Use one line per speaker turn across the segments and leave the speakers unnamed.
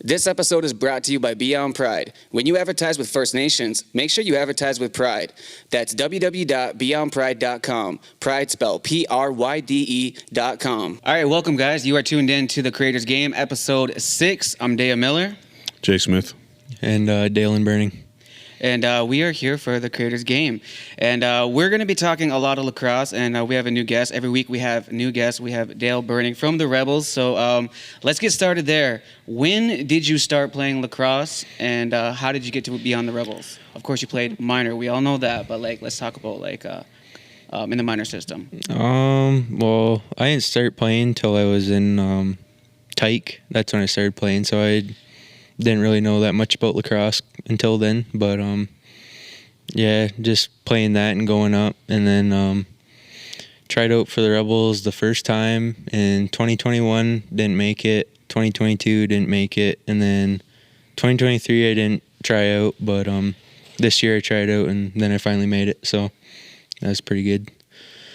This episode is brought to you by Beyond Pride. When you advertise with First Nations, make sure you advertise with pride. That's www.beyondpride.com. Pride spelled PRYDE.com. All right, welcome, guys. You are tuned in to The Creators Game, episode 6. I'm Daya Miller.
Jay Smith.
And Dalen Burning.
And we are here for The Creators Game. And we're going to be talking a lot of lacrosse, and we have a new guest. Every week we have new guests. We have Dale Burning from the Rebels. So let's get started there. When did you start playing lacrosse, and how did you get to be on the Rebels? Of course, you played minor. We all know that, but let's talk about in the minor system.
Well, I didn't start playing until I was in Tyke. That's when I started playing, so I didn't really know that much about lacrosse until then, but yeah, just playing that and going up, and then tried out for the Rebels the first time in 2021, didn't make it. 2022 didn't make it, and then 2023 I didn't try out, but this year I tried out, and then I finally made it, so that was pretty good.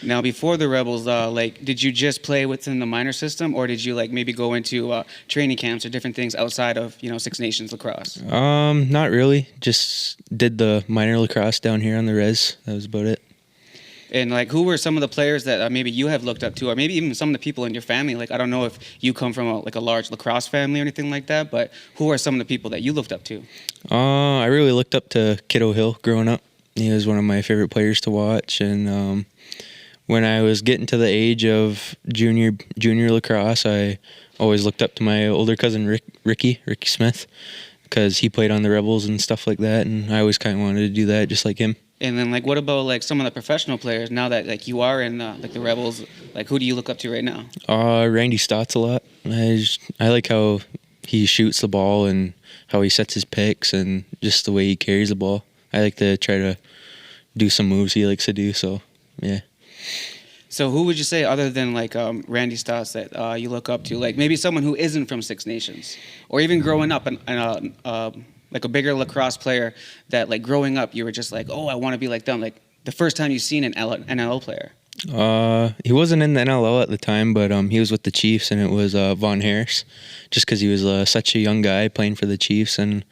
Now, before the Rebels, did you just play within the minor system, or did you maybe go into training camps or different things outside of Six Nations lacrosse?
Not really. Just did the minor lacrosse down here on the res. That was about it.
And who were some of the players that maybe you have looked up to, or maybe even some of the people in your family? I don't know if you come from a large lacrosse family or anything like that, but who are some of the people that you looked up to?
I really looked up to Kiddo Hill growing up. He was one of my favorite players to watch, and when I was getting to the age of junior lacrosse, I always looked up to my older cousin Ricky Smith, because he played on the Rebels and stuff like that, and I always kind of wanted to do that just like him.
And then what about some of the professional players now that you are in the Rebels? Who do you look up to right now?
Randy Stotts a lot. I like how he shoots the ball and how he sets his picks and just the way he carries the ball. I like to try to do some moves he likes to do, so yeah.
So who would you say, other than Randy Stotts, that you look up to? Maybe someone who isn't from Six Nations, or even growing up and a bigger lacrosse player that growing up you were just oh, I want to be like them. The first time you seen an NLL player.
He wasn't in the NLL at the time, but he was with the Chiefs, and it was Von Harris, just because he was such a young guy playing for the Chiefs, and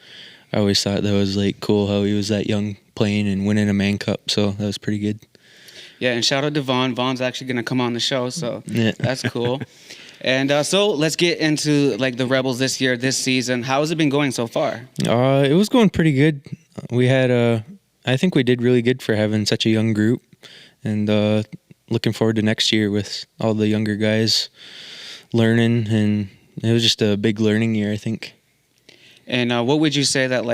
I always thought that was cool how he was that young playing and winning a Man Cup, so that was pretty good.
Yeah, and shout out to Vaughn. Vaughn's actually going to come on the show, so
yeah.
That's cool. And so let's get into the Rebels this season. How has it been going so far?
It was going pretty good. We had I think we did really good for having such a young group, and looking forward to next year with all the younger guys learning, and it was just a big learning year, I think.
And what would you say that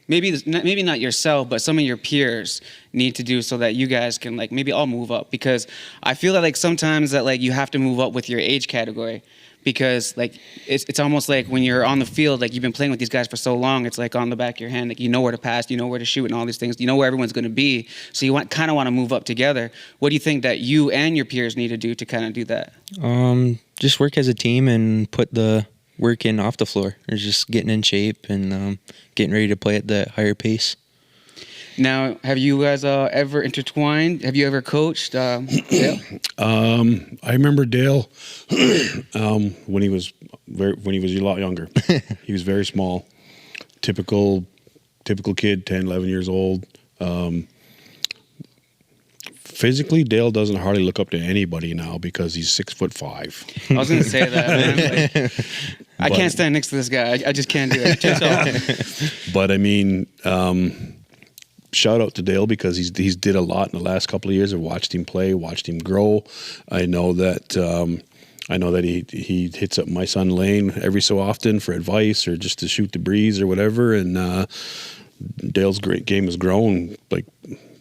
maybe not yourself, but some of your peers need to do so that you guys can maybe all move up? Because I feel that sometimes that you have to move up with your age category, because it's almost when you're on the field, you've been playing with these guys for so long, it's on the back of your hand, you know where to pass, you know where to shoot, and all these things, you know where everyone's going to be, so you kind of want to move up together. What do you think that you and your peers need to do to kind of do that?
Just work as a team and put the work in off the floor, or just getting in shape and getting ready to play at that higher pace.
Now, have you guys ever intertwined? Have you ever coached Dale?
I remember Dale when he was a lot younger. He was very small, typical kid, 10, 11 years old. Physically, Dale doesn't hardly look up to anybody now because he's 6'5".
I was going to say that. Man. I can't stand next to this guy. I just can't do it.
But I mean, shout out to Dale, because he's did a lot in the last couple of years. I've watched him play, watched him grow. I know that he hits up my son Lane every so often for advice or just to shoot the breeze or whatever. And Dale's great game has grown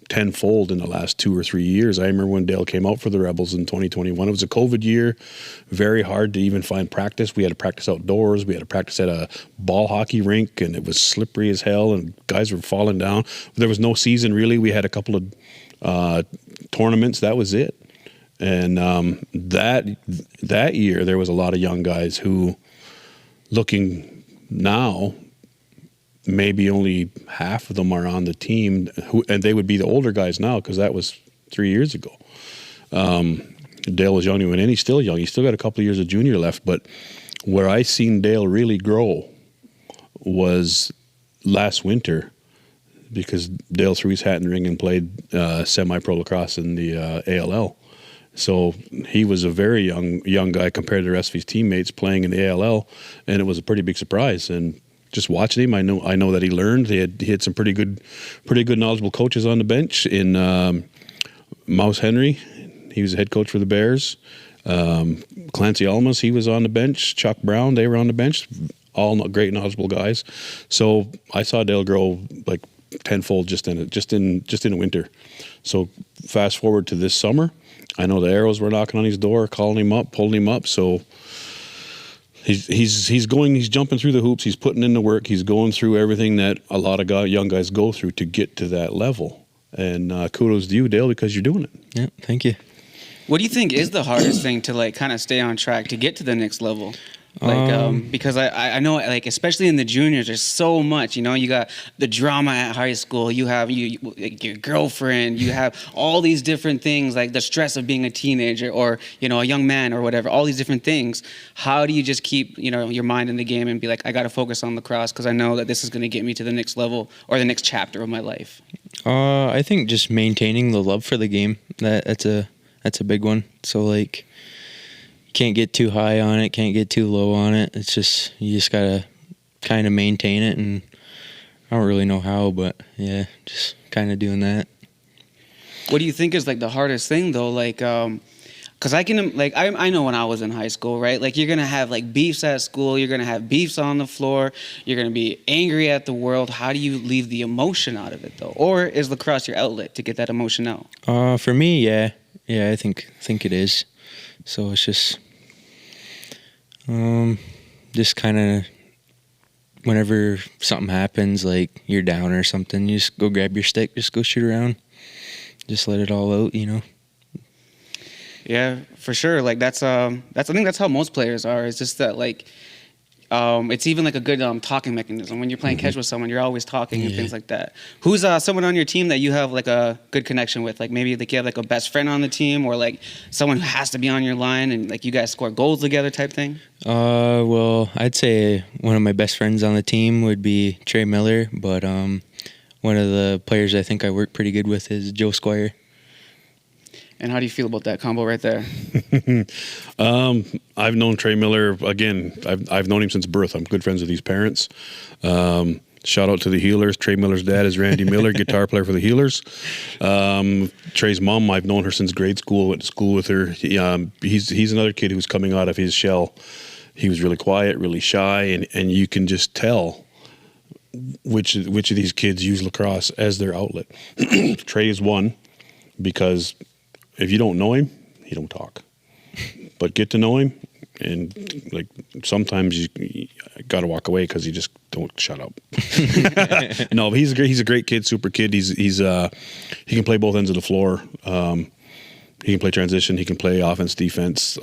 tenfold in the last 2 or 3 years. I remember when Dale came out for the Rebels in 2021. It was a COVID year, very hard to even find practice. We had to practice outdoors. We had to practice at a ball hockey rink, and it was slippery as hell, and guys were falling down. There was no season, really. We had a couple of tournaments. That was it. And that year, there was a lot of young guys who, looking now, maybe only half of them are on the team, and they would be the older guys now, because that was 3 years ago. Dale was young, and he's still young. He's still got a couple of years of junior left. But where I seen Dale really grow was last winter, because Dale threw his hat in the ring and played semi-pro lacrosse in the ALL. So he was a very young guy compared to the rest of his teammates playing in the ALL, and it was a pretty big surprise. And just watching him, I know that he learned. He had some pretty good knowledgeable coaches on the bench. In Mouse Henry, he was the head coach for the Bears. Clancy Almas, he was on the bench. Chuck Brown, they were on the bench. All great knowledgeable guys. So I saw Dale grow like tenfold just in a winter. So fast forward to this summer, I know the Arrows were knocking on his door, calling him up, pulling him up. So he's jumping through the hoops, he's putting in the work, he's going through everything that a lot of young guys go through to get to that level. And kudos to you, Dale, because you're doing it.
Yeah, thank you.
What do you think is the hardest thing to like kind of stay on track to get to the next level? Like, because I know, like, especially in the juniors, there's so much, you know, you got the drama at high school, you have like, your girlfriend, you have all these different things, like the stress of being a teenager or, you know, a young man or whatever, all these different things. How do you just keep, you know, your mind in the game and be like, I got to focus on lacrosse because I know that this is going to get me to the next level or the next chapter of my life?
I think just maintaining the love for the game, that's a big one. So, like, can't get too high on it, can't get too low on it. It's just, you just gotta kind of maintain it, and I don't really know how, but yeah, just kind of doing that.
What do you think is like the hardest thing though? Like, cause I can, like, I know when I was in high school, right? Like, you're gonna have like beefs at school, you're gonna have beefs on the floor, you're gonna be angry at the world. How do you leave the emotion out of it though? Or is lacrosse your outlet to get that emotion out?
For me, yeah, I think it is. So it's just kind of whenever something happens, like you're down or something, you just go grab your stick, just go shoot around, just let it all out, you know.
Yeah, for sure. Like that's I think that's how most players are. It's just that like it's even like a good talking mechanism. When you're playing catch with someone, you're always talking and things like that. Who's someone on your team that you have like a good connection with? Like maybe like you have like a best friend on the team, or like someone who has to be on your line and like you guys score goals together type thing?
Well, I'd say one of my best friends on the team would be Trey Miller, but one of the players I think I work pretty good with is Joe Squire.
And how do you feel about that combo right there?
I've known Trey Miller, again, I've known him since birth. I'm good friends with his parents. Shout out to the Healers. Trey Miller's dad is Randy Miller, guitar player for the Healers. Trey's mom, I've known her since grade school, went to school with her. He's another kid who's coming out of his shell. He was really quiet, really shy, and you can just tell which of these kids use lacrosse as their outlet. Trey is one, because if you don't know him, he don't talk. But get to know him, and like sometimes you got to walk away because you just don't shut up. No, but he's a great kid, super kid. He can play both ends of the floor. He can play transition. He can play offense, defense.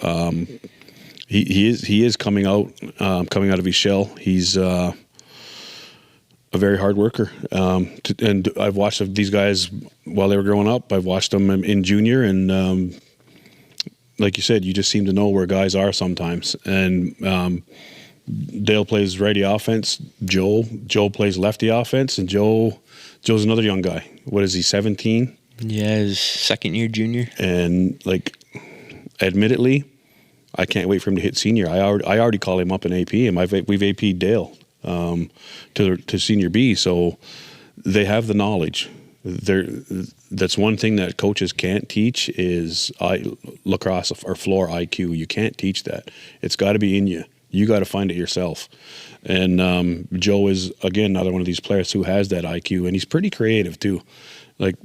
He is coming out of his shell. He's a very hard worker, and I've watched these guys while they were growing up. I've watched them in junior, and like you said, you just seem to know where guys are sometimes. And Dale plays righty offense. Joe plays lefty offense, and Joe's another young guy. What is he, 17?
Yeah, his second year junior. And
like, admittedly, I can't wait for him to hit senior. I already call him up in AP, and we've AP'd Dale to senior B, so they have the knowledge. That's one thing that coaches can't teach is lacrosse or floor IQ. You can't teach that. It's got to be in you. You got to find it yourself. And Joe is, again, another one of these players who has that IQ, and he's pretty creative too. Like,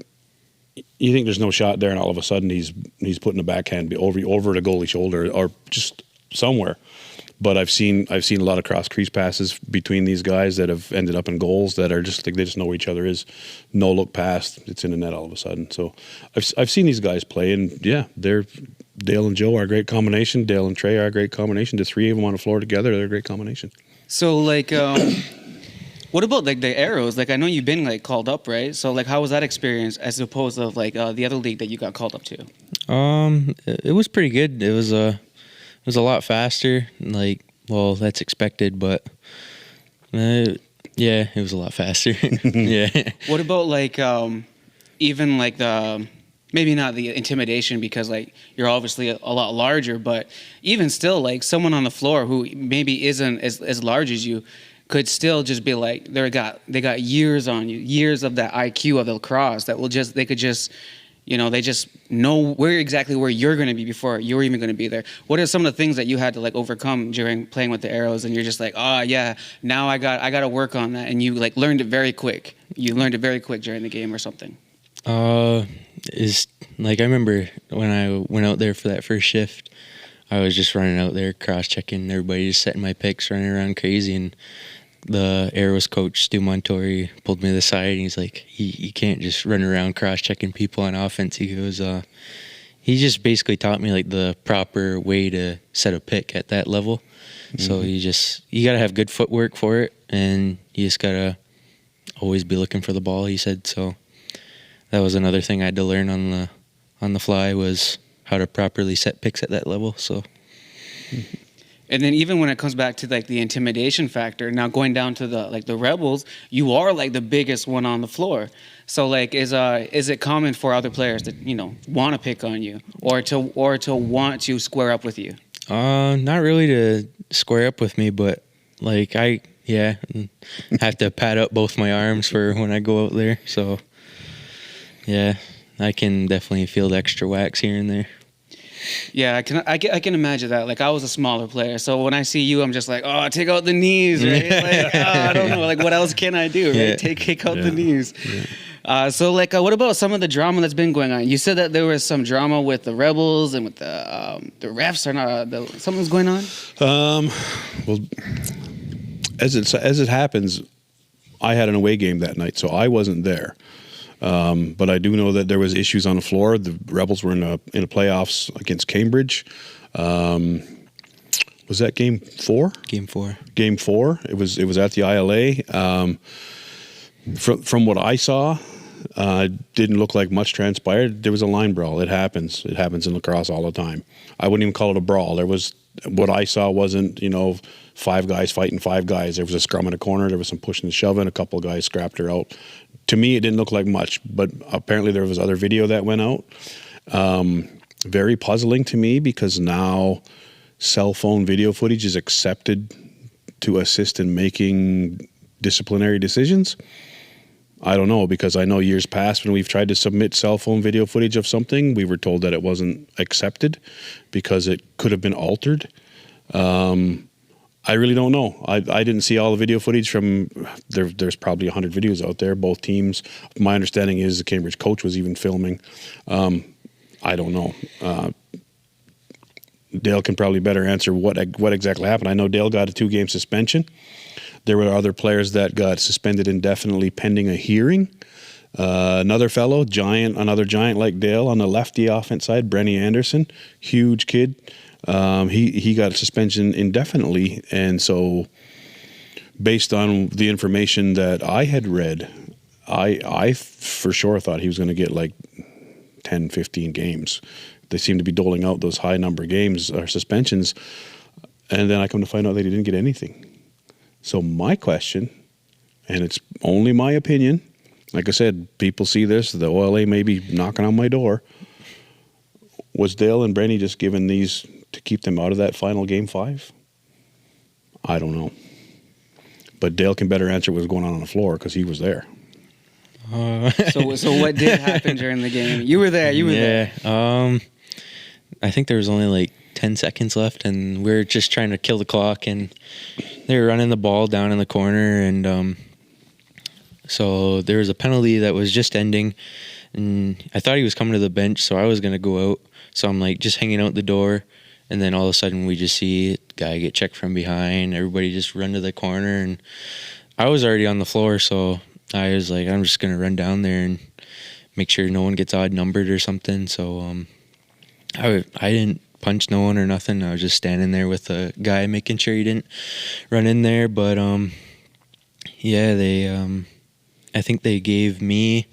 you think there's no shot there, and all of a sudden he's putting a backhand over the goalie shoulder or just somewhere. But I've seen a lot of cross crease passes between these guys that have ended up in goals that are just like they just know where each other is. No look past, it's in the net all of a sudden. So I've seen these guys play, and yeah, Dale and Joe are a great combination. Dale and Trey are a great combination. The three of them on the floor together, they're a great combination.
So like, what about like the Arrows? Like, I know you've been like called up, right? So like, how was that experience as opposed to like the other league that you got called up to?
It was pretty good. It was a lot faster. Like, well, that's expected, but Yeah, it was a lot faster. Yeah.
What about like even like the maybe not the intimidation because like you're obviously a lot larger, but even still like someone on the floor who maybe isn't as large as you could still just be like they got years on you, years of that IQ of the lacrosse that will just they could just they just know exactly where you're going to be before you're even going to be there. What are some of the things that you had to like overcome during playing with the arrows and you're just like, oh yeah, now I got to work on that, and you like learned it very quick. You learned it very quick during the game or something.
Is like I remember when I went out there for that first shift, I was just running out there cross-checking everybody, just setting my picks, running around crazy, and the arrows coach Stu Montori pulled me to the side and he's like, you can't just run around cross-checking people on offense. He goes, he just basically taught me like the proper way to set a pick at that level. Mm-hmm. So you got to have good footwork for it, and you just got to always be looking for the ball, he said. So that was another thing I had to learn on the fly, was how to properly set picks at that level. So.
And then even when it comes back to like the intimidation factor, now going down to the Rebels, you are like the biggest one on the floor. So like is it common for other players to want to pick on you or to want to square up with you?
Not really to square up with me, but like I have to pad up both my arms for when I go out there. So yeah, I can definitely feel the extra wax here and there.
Yeah, I can imagine that. Like I was a smaller player, so when I see you, I'm just like, oh, take out the knees, right? Like, I don't know, like what else can I do, right? Yeah. Take out the knees. Yeah. So like, what about some of the drama that's been going on? You said that there was some drama with the Rebels and with the refs, or not? Something's going on.
Well, as it happens, I had an away game that night, so I wasn't there. But I do know that there was issues on the floor. The Rebels were in the playoffs against Cambridge. Was that game 4?
Game 4.
Game 4. It was at the ILA. From what I saw, didn't look like much transpired. There was a line brawl. It happens. It happens in lacrosse all the time. I wouldn't even call it a brawl. There was, what I saw wasn't 5 guys fighting 5 guys. There was a scrum in a corner. There was some pushing and shoving. A couple of guys scrapped her out. To me, it didn't look like much, but apparently there was other video that went out. Very puzzling to me, because now cell phone video footage is accepted to assist in making disciplinary decisions. I don't know, because I know years past when we've tried to submit cell phone video footage of something, we were told that it wasn't accepted because it could have been altered. I really don't know. I didn't see all the video footage from there. There's probably 100 videos out there. Both teams. My understanding is the Cambridge coach was even filming. I don't know. Dale can probably better answer what exactly happened. I know Dale got a 2-game suspension. There were other players that got suspended indefinitely pending a hearing. Another fellow, another giant like Dale on the lefty offense side, Brenny Anderson, huge kid. He got a suspension indefinitely, and so based on the information that I had read, I for sure thought he was going to get like 10, 15 games. They seem to be doling out those high number games or suspensions, and then I come to find out that he didn't get anything. So my question, and it's only my opinion, like I said, people see this, the OLA may be knocking on my door. Was Dale and Brenny just given these to keep them out of that final game 5? I don't know. But Dale can better answer what was going on the floor, because he was there.
So what did happen during the game? You were there.
Yeah. I think there was only like 10 seconds left, and we were just trying to kill the clock, and they were running the ball down in the corner, and so there was a penalty that was just ending, and I thought he was coming to the bench, so I was going to go out. So I'm like just hanging out the door, and then all of a sudden we just see a guy get checked from behind. Everybody just run to the corner, and I was already on the floor, so I was like, I'm just going to run down there and make sure no one gets odd numbered or something. So I didn't punch no one or nothing. I was just standing there with a guy making sure he didn't run in there. But they I think they gave me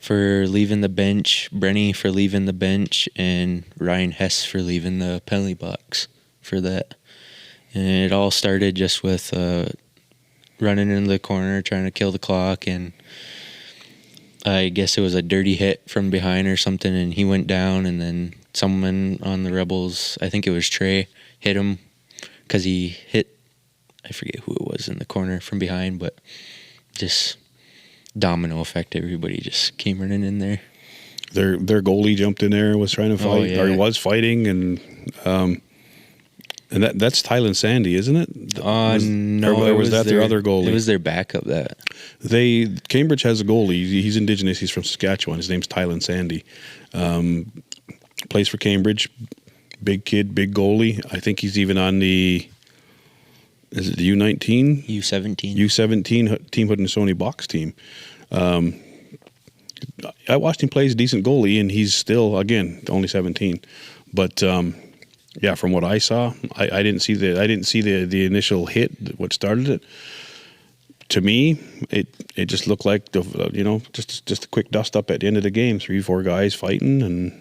for leaving the bench, Brenny for leaving the bench, and Ryan Hess for leaving the penalty box for that. And it all started just with running into the corner trying to kill the clock, and I guess it was a dirty hit from behind or something, and he went down, and then someone on the Rebels, I think it was Trey, hit him because he hit, I forget who it was in the corner from behind, but just domino effect. Everybody just came running in there.
Their goalie jumped in there, was trying to fight,
Oh, yeah.
or he was fighting, and that's Tylen Sandy, isn't it?
No,
or was that their other goalie?
It was their backup.
Cambridge has a goalie. He's Indigenous. He's from Saskatchewan. His name's Tylen Sandy. Plays for Cambridge. Big kid, big goalie. I think he's even on the U19?
U17.
U17 Team Haudenosaunee box team. I watched him play as a decent goalie, and he's still, again, only 17. But yeah, from what I saw, I didn't see the initial hit, what started it. To me, it just looked like just a quick dust up at the end of the game. 3-4 guys fighting, and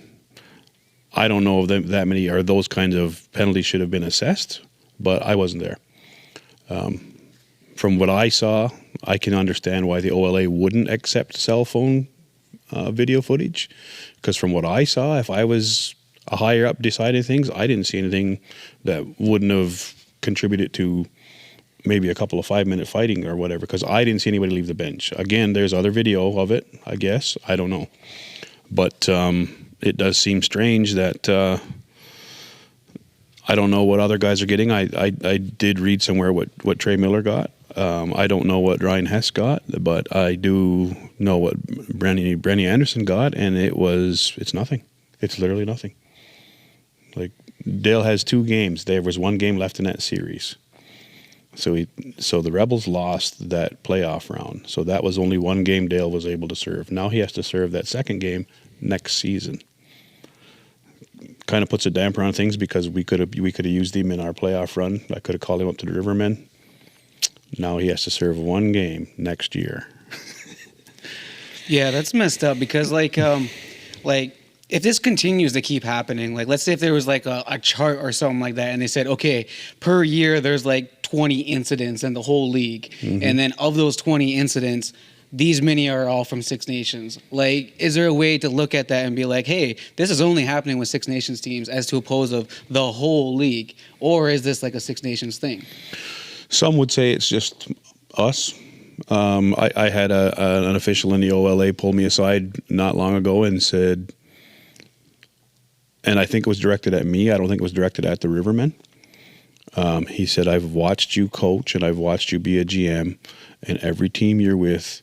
I don't know if that many or those kinds of penalties should have been assessed, but I wasn't there. From what I saw, I can understand why the OLA wouldn't accept cell phone video footage, because from what I saw, if I was a higher up deciding things, I didn't see anything that wouldn't have contributed to maybe a couple of 5-minute fighting or whatever, because I didn't see anybody leave the bench. Again, there's other video of it, I guess. I don't know. But it does seem strange that I don't know what other guys are getting. I did read somewhere what Trey Miller got. I don't know what Ryan Hess got, but I do know what Brenny Anderson got, and it's nothing. It's literally nothing. Like, Dale has 2 games. There was 1 game left in that series. So the Rebels lost that playoff round. So that was only 1 game Dale was able to serve. Now he has to serve that second game next season. Kind of puts a damper on things, because we could have used him in our playoff run. I could have called him up to the Rivermen. Now he has to serve 1 game next year.
Yeah, that's messed up, because like if this continues to keep happening, like let's say if there was like a chart or something like that, and they said, okay, per year there's like 20 incidents in the whole league, and then of those 20 incidents, these many are all from Six Nations. Like, is there a way to look at that and be like, hey, this is only happening with Six Nations teams as to oppose of the whole league, or is this like a Six Nations thing?
Some would say it's just us. I had an official in the OLA pull me aside not long ago and said, and I think it was directed at me, I don't think it was directed at the Rivermen. He said, I've watched you coach and I've watched you be a GM, and every team you're with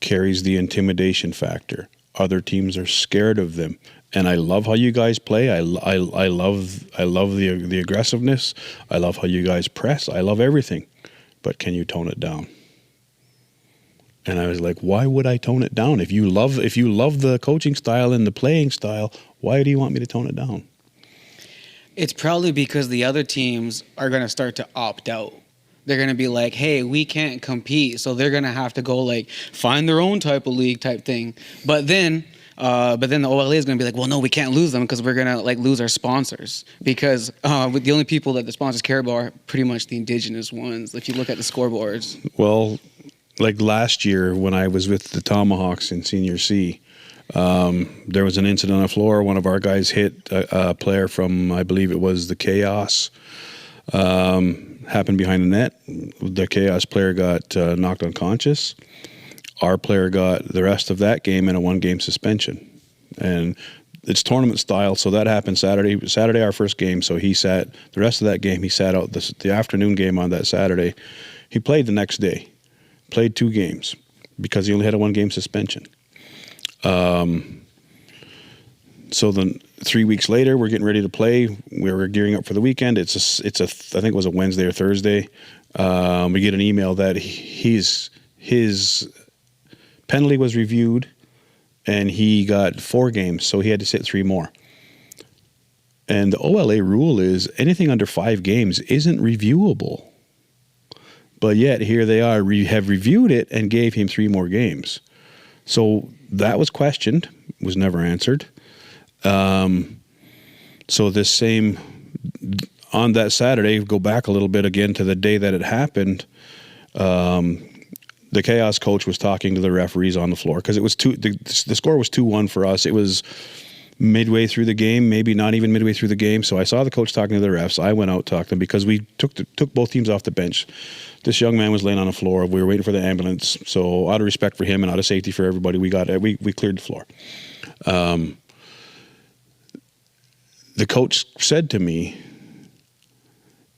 carries the intimidation factor. Other teams are scared of them. And I love how you guys play. I love the aggressiveness. I love how you guys press. I love everything. But can you tone it down? And I was like, why would I tone it down? If you love the coaching style and the playing style, why do you want me to tone it down?
It's probably because the other teams are going to start to opt out. They're going to be like, hey, we can't compete. So they're going to have to go like find their own type of league type thing. But then the OLA is going to be like, well, no, we can't lose them because we're going to like lose our sponsors, because the only people that the sponsors care about are pretty much the Indigenous ones. If you look at the scoreboards.
Well, like last year when I was with the Tomahawks in Senior C, there was an incident on the floor. One of our guys hit a player from, I believe it was the Chaos. Happened behind the net. The Chaos player got knocked unconscious. Our player got the rest of that game in a 1-game suspension. And it's tournament style, so that happened Saturday. Saturday, our first game, so he sat the rest of that game. He sat out the afternoon game on that Saturday. He played the next day. Played 2 games because he only had a 1-game suspension. So then 3 weeks later, we're getting ready to play. We were gearing up for the weekend. I think it was a Wednesday or Thursday. We get an email that his penalty was reviewed, and he got 4 games, so he had to sit 3 more. And the OLA rule is anything under 5 games isn't reviewable. But yet here they are, have reviewed it and gave him 3 more games. So that was questioned, was never answered. So this on that Saturday, go back a little bit again to the day that it happened, The chaos coach was talking to the referees on the floor because it was the score was 2-1 for us. It was midway through the game, maybe not even midway through the game. So I saw the coach talking to the refs. I went out, talked to them because we took both teams off the bench. This young man was laying on the floor. We were waiting for the ambulance. So out of respect for him and out of safety for everybody, we cleared the floor. The coach said to me,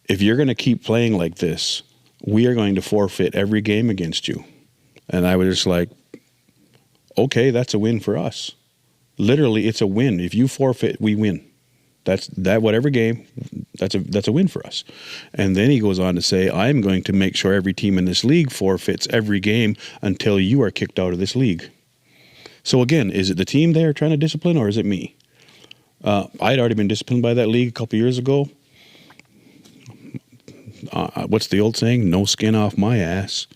if you're going to keep playing like this, we are going to forfeit every game against you. And I was just like, okay, that's a win for us. Literally, it's a win. If you forfeit, we win. Whatever game, that's a win for us. And then he goes on to say, I'm going to make sure every team in this league forfeits every game until you are kicked out of this league. So again, is it the team they are trying to discipline or is it me? I'd already been disciplined by that league a couple years ago. What's the old saying? No skin off my ass.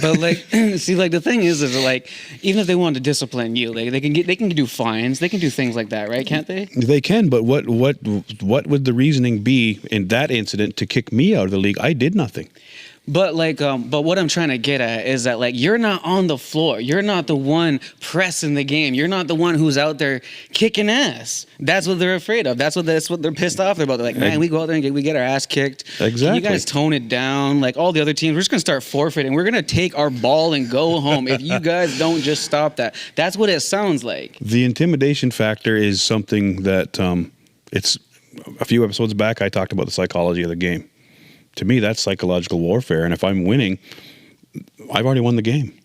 But like, see, like the thing is like, even if they want to discipline you, like they can do fines, they can do things like that, right? Can't they?
They can, but what would the reasoning be in that incident to kick me out of the league? I did nothing.
But like, but what I'm trying to get at is that like you're not on the floor. You're not the one pressing the game. You're not the one who's out there kicking ass. That's what they're afraid of. That's what they're pissed off about. They're like, man, we go out there and we get our ass kicked.
Exactly.
Can you guys tone it down? Like all the other teams, we're just gonna start forfeiting. We're gonna take our ball and go home if you guys don't just stop that. That's what it sounds like.
The intimidation factor is something that it's a few episodes back I talked about the psychology of the game. To me, that's psychological warfare, and if I'm winning, I've already won the game.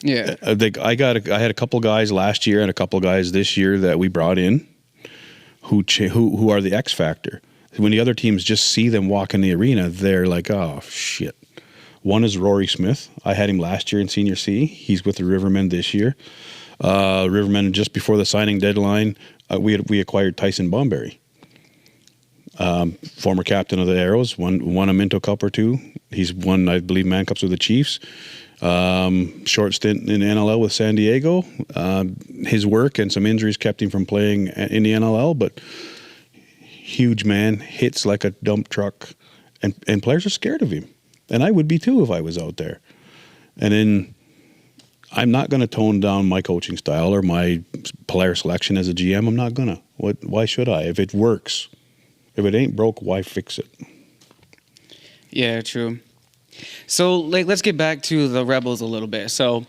Yeah,
I had a couple guys last year and a couple guys this year that we brought in, who are the X factor. When the other teams just see them walk in the arena, they're like, oh shit. One is Rory Smith. I had him last year in Senior C. He's with the Rivermen this year. Rivermen just before the signing deadline, we acquired Tyson Bomberry. Former captain of the Arrows, won a Minto Cup or two. He's won, I believe, Man Cups with the Chiefs. Short stint in NLL with San Diego. His work and some injuries kept him from playing in the NLL, but huge man, hits like a dump truck, and players are scared of him. And I would be too if I was out there. And then I'm not going to tone down my coaching style or my player selection as a GM. I'm not going to. Why should I? If it works. If it ain't broke, why fix it?
Yeah, true. So, like, let's get back to the Rebels a little bit. So,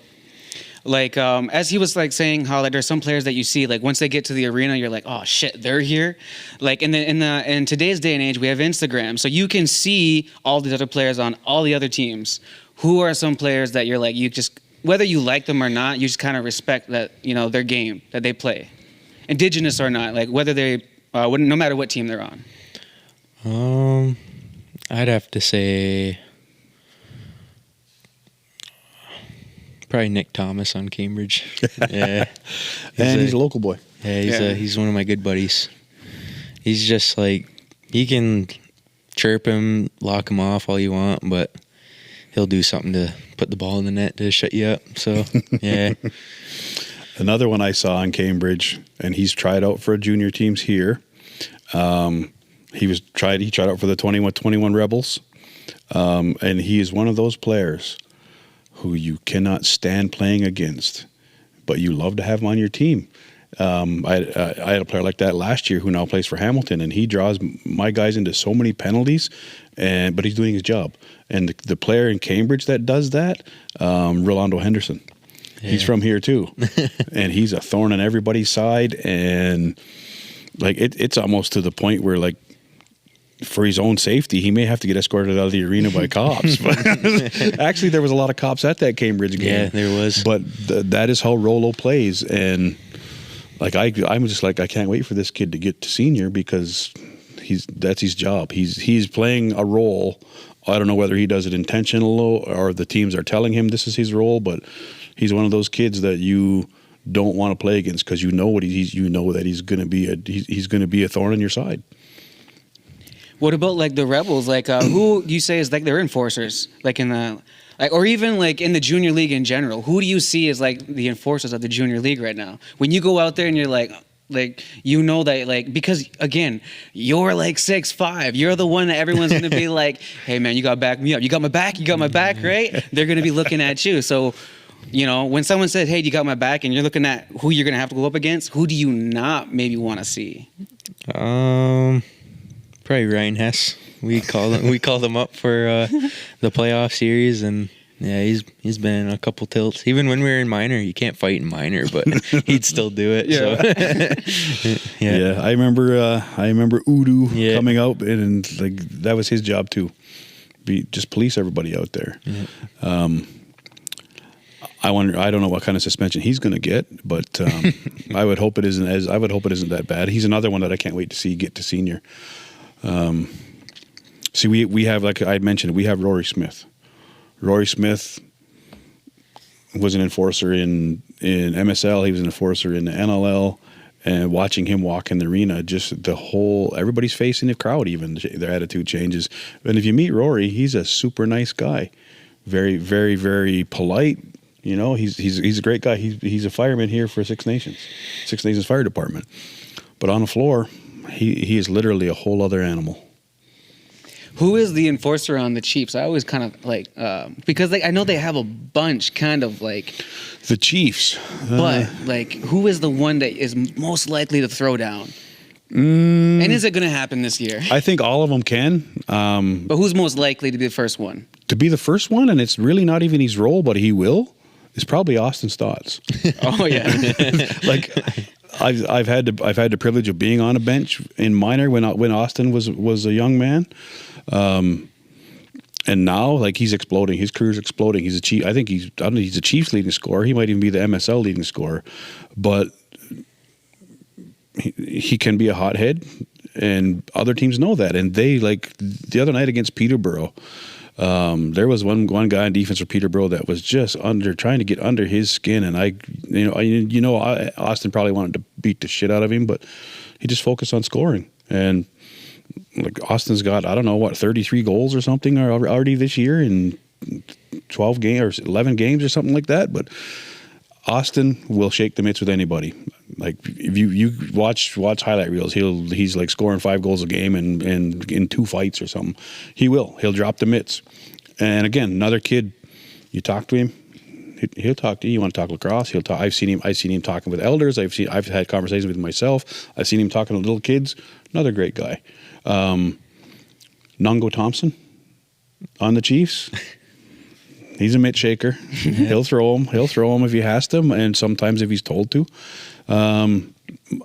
like, as he was like saying how like there's some players that you see like once they get to the arena, you're like, oh shit, they're here. Like in today's day and age, we have Instagram, so you can see all these other players on all the other teams. Who are some players that you're like, you just, whether you like them or not, you just kind of respect that, you know, their game that they play, Indigenous or not, like whether they, no matter what team they're on.
I'd have to say probably Nick Thomas on Cambridge. Yeah,
he's a local boy.
Yeah, he's one of my good buddies. He's just like, you can chirp him, lock him off all you want, but he'll do something to put the ball in the net to shut you up. So yeah.
Another one I saw in Cambridge, and he's tried out for junior teams here. He tried out for the 21 Rebels, and he is one of those players who you cannot stand playing against, but you love to have him on your team. I had a player like that last year who now plays for Hamilton, and he draws my guys into so many penalties, but he's doing his job. And the player in Cambridge that does that, Rolando Henderson, he's from here too, and he's a thorn on everybody's side, and like it's almost to the point where like, for his own safety, he may have to get escorted out of the arena by cops. But actually, there was a lot of cops at that Cambridge game.
Yeah, there was.
But that is how Rolo plays, and like I'm just like, I can't wait for this kid to get to senior because that's his job. He's playing a role. I don't know whether he does it intentional or the teams are telling him this is his role, but he's one of those kids that you don't want to play against because you know that he's going to be a thorn in your side.
What about like the Rebels? Like who do you say is like their enforcers? Like in the, like, or even like in the junior league in general, who do you see as like the enforcers of the junior league right now? When you go out there and you're like, like, you know that, like, because again, you're like 6'5", you're the one that everyone's gonna be like, hey man, you gotta back me up, you got my back, right? They're gonna be looking at you. So, you know, when someone says, hey, you got my back, and you're looking at who you're gonna have to go up against, who do you not maybe want to see?
Probably Ryan Hess. We called him up for the playoff series, and yeah, he's been in a couple tilts. Even when we were in minor, you can't fight in minor, but he'd still do it. So.
Yeah. I remember Udo coming out, and like that was his job too. Just police everybody out there. Yeah. I don't know what kind of suspension he's going to get, but I would hope it isn't that bad. He's another one that I can't wait to see get to senior. See, we have, like I mentioned, we have Rory Smith. Rory Smith was an enforcer in MSL. He was an enforcer in the NLL, and watching him walk in the arena, just everybody's facing the crowd, even their attitude changes. And if you meet Rory, he's a super nice guy, very, very, very polite. You know, he's a great guy. He's a fireman here for Six Nations Fire Department. But on the floor, he is literally a whole other animal.
Who is the enforcer on the Chiefs? I always kind of like, because like I know they have a bunch, kind of like
the Chiefs,
but like who is the one that is most likely to throw down? And is it going to happen this year?
I think all of them can.
But who's most likely to be the first one?
To be the first one, and it's really not even his role, but he will. Is probably Austin Stotts.
Oh yeah,
like. I've had the privilege of being on a bench in minor when Austin was a young man, and now like he's exploding. His career's exploding. He's a chief. I think he's a Chiefs leading scorer. He might even be the MSL leading scorer, but he can be a hothead, and other teams know that. And they, like the other night against Peterborough. There was one guy on defense for Peterborough that was just trying to get under his skin, and Austin probably wanted to beat the shit out of him, but he just focused on scoring. And like Austin's got 33 goals or something already this year in 12 games or 11 games or something like that. But Austin will shake the mitts with anybody. Like if you watch highlight reels, he's like scoring 5 goals a game and in 2 fights or something. He'll drop the mitts. And again, another kid, you talk to him, he'll talk to you. You want to talk lacrosse? He'll talk. I've seen him talking with elders. I've had conversations with him myself. I've seen him talking to little kids. Another great guy. Nungo Thompson on the Chiefs. He's a mitt shaker. He'll throw him if he has to, and sometimes if he's told to.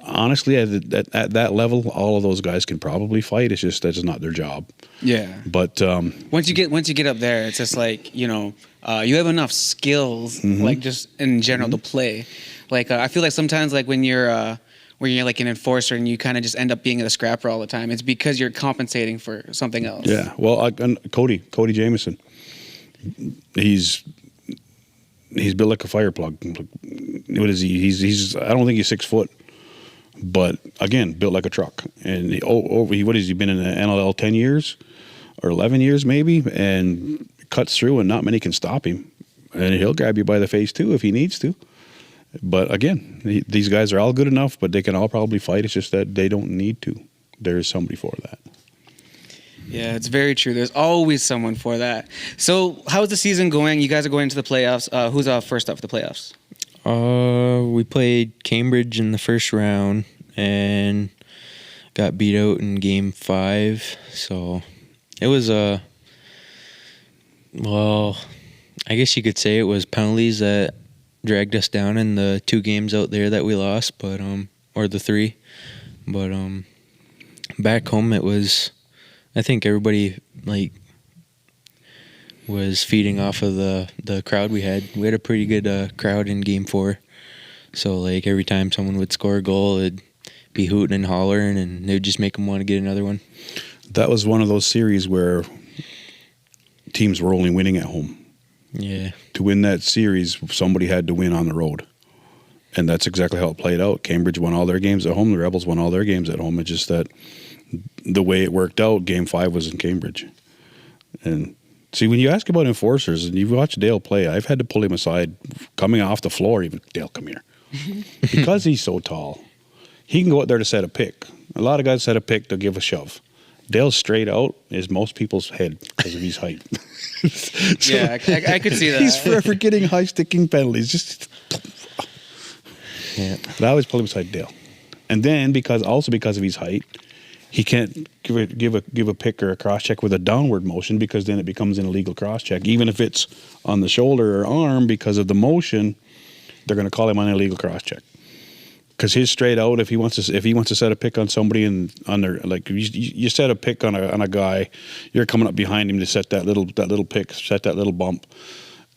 Honestly, at that level, all of those guys can probably fight. It's just that's not their job.
Yeah.
But
once you get up there, it's just like you have enough skills, like just in general to play. Like I feel like sometimes like when you're like an enforcer and you kind of just end up being a scrapper all the time, it's because you're compensating for something else.
Yeah. Well, Cody Jameson. He's built like a fire plug. What is he? He's I don't think he's 6 foot, but again, built like a truck. And what has he been in the NLL 10 years or 11 years maybe, and cuts through, and not many can stop him. And he'll grab you by the face too if he needs to. But again, these guys are all good enough, but they can all probably fight. It's just that they don't need to. There's somebody for that.
Yeah, it's very true. There's always someone for that. So how's the season going? You guys are going into the playoffs. Who's first up for the playoffs?
We played Cambridge in the first round and got beat out in game 5. So it was I guess you could say it was penalties that dragged us down in the 2 games out there that we lost, but or the 3. But back home it was, I think everybody was feeding off of the crowd we had. We had a pretty good crowd in game 4. So like every time someone would score a goal, it'd be hooting and hollering, and it would just make them want to get another one.
That was one of those series where teams were only winning at home.
Yeah.
To win that series, somebody had to win on the road. And that's exactly how it played out. Cambridge won all their games at home. The Rebels won all their games at home. It's just that the way it worked out, game 5 was in Cambridge. And see, when you ask about enforcers and you've watched Dale play, I've had to pull him aside coming off the floor. Even, Dale, come here. Because he's so tall. he can go out there to set a pick. A lot of guys set a pick, they'll give a shove. Dale's straight out is most people's head because of his height. So
Yeah, I could see that.
he's forever getting high sticking penalties. Just
Yeah.
But I always pull him beside Dale. And then because of his height, he can't give a pick or a cross check with a downward motion because then it becomes an illegal cross check. Even if it's on the shoulder or arm, because of the motion, they're going to call him on an illegal cross check. Because his straight out, if he wants to set a pick on somebody and on their, like you set a pick on a guy, you're coming up behind him to set that little pick, set that little bump.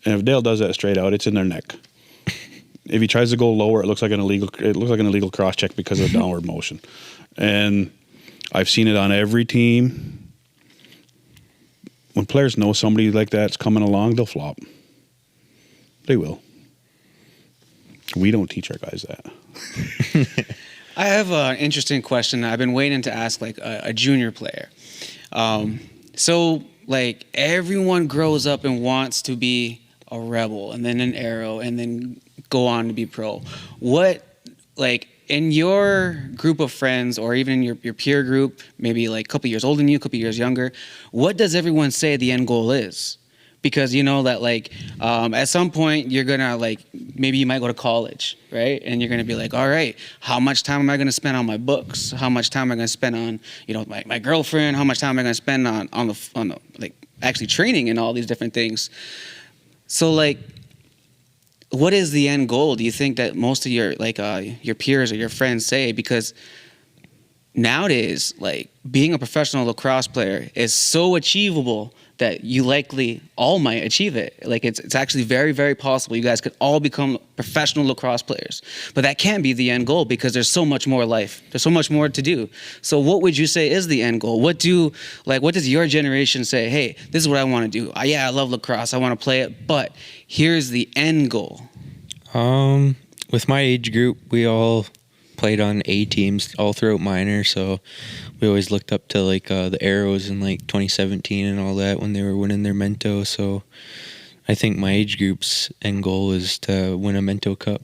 And if Dale does that straight out, it's in their neck. If he tries to go lower, it looks like an illegal cross check because of the downward motion. And I've seen it on every team. When players know somebody like that's coming along, they'll flop. They will. We don't teach our guys that.
I have an interesting question I've been waiting to ask, like a junior player. So like everyone grows up and wants to be a rebel and then an arrow and then go on to be pro. What, like in your group of friends or even your peer group, maybe like a couple years older than you, a couple years younger, what does everyone say the end goal is? Because you know that like at some point you're gonna like maybe you might go to college, right? And you're gonna be like, all right, how much time am I gonna spend on my books? How much time am I gonna spend on my girlfriend? How much time am I gonna spend on the like actually training and all these different things? So like, what is the end goal? Do you think that most of your like your peers or your friends say? Because nowadays, like being a professional lacrosse player is so achievable that you likely all might achieve it. Like it's actually very, very possible you guys could all become professional lacrosse players. But that can't be the end goal because there's so much more life. There's so much more to do. So what would you say is the end goal? What does your generation say? Hey, this is what I want to do. I love lacrosse. I want to play it. But here's the end goal.
With my age group, we all played on A teams all throughout minor, so we always looked up to like the Arrows in like 2017 and all that when they were winning their Mento. So I think my age group's end goal is to win a Mento Cup,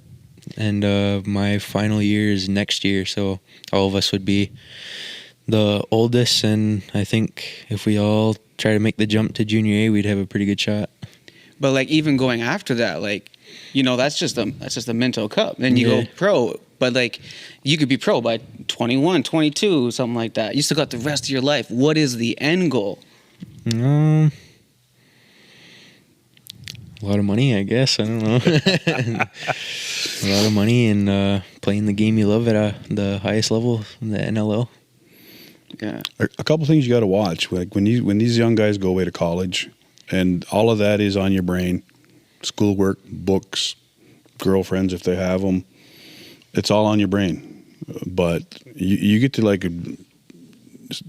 and my final year is next year, so all of us would be the oldest, and I think if we all try to make the jump to junior A, we'd have a pretty good shot.
But like even going after that, like that's just a Minto Cup. Then you go pro. But like you could be pro by 21, 22, something like that. You still got the rest of your life. What is the end goal?
A lot of money, I guess. I don't know. A lot of money and playing the game you love at the highest level in the NLL.
Yeah.
A couple things you got to watch. Like when these young guys go away to college, and all of that is on your brain, schoolwork, books, girlfriends if they have them. It's all on your brain, but you get to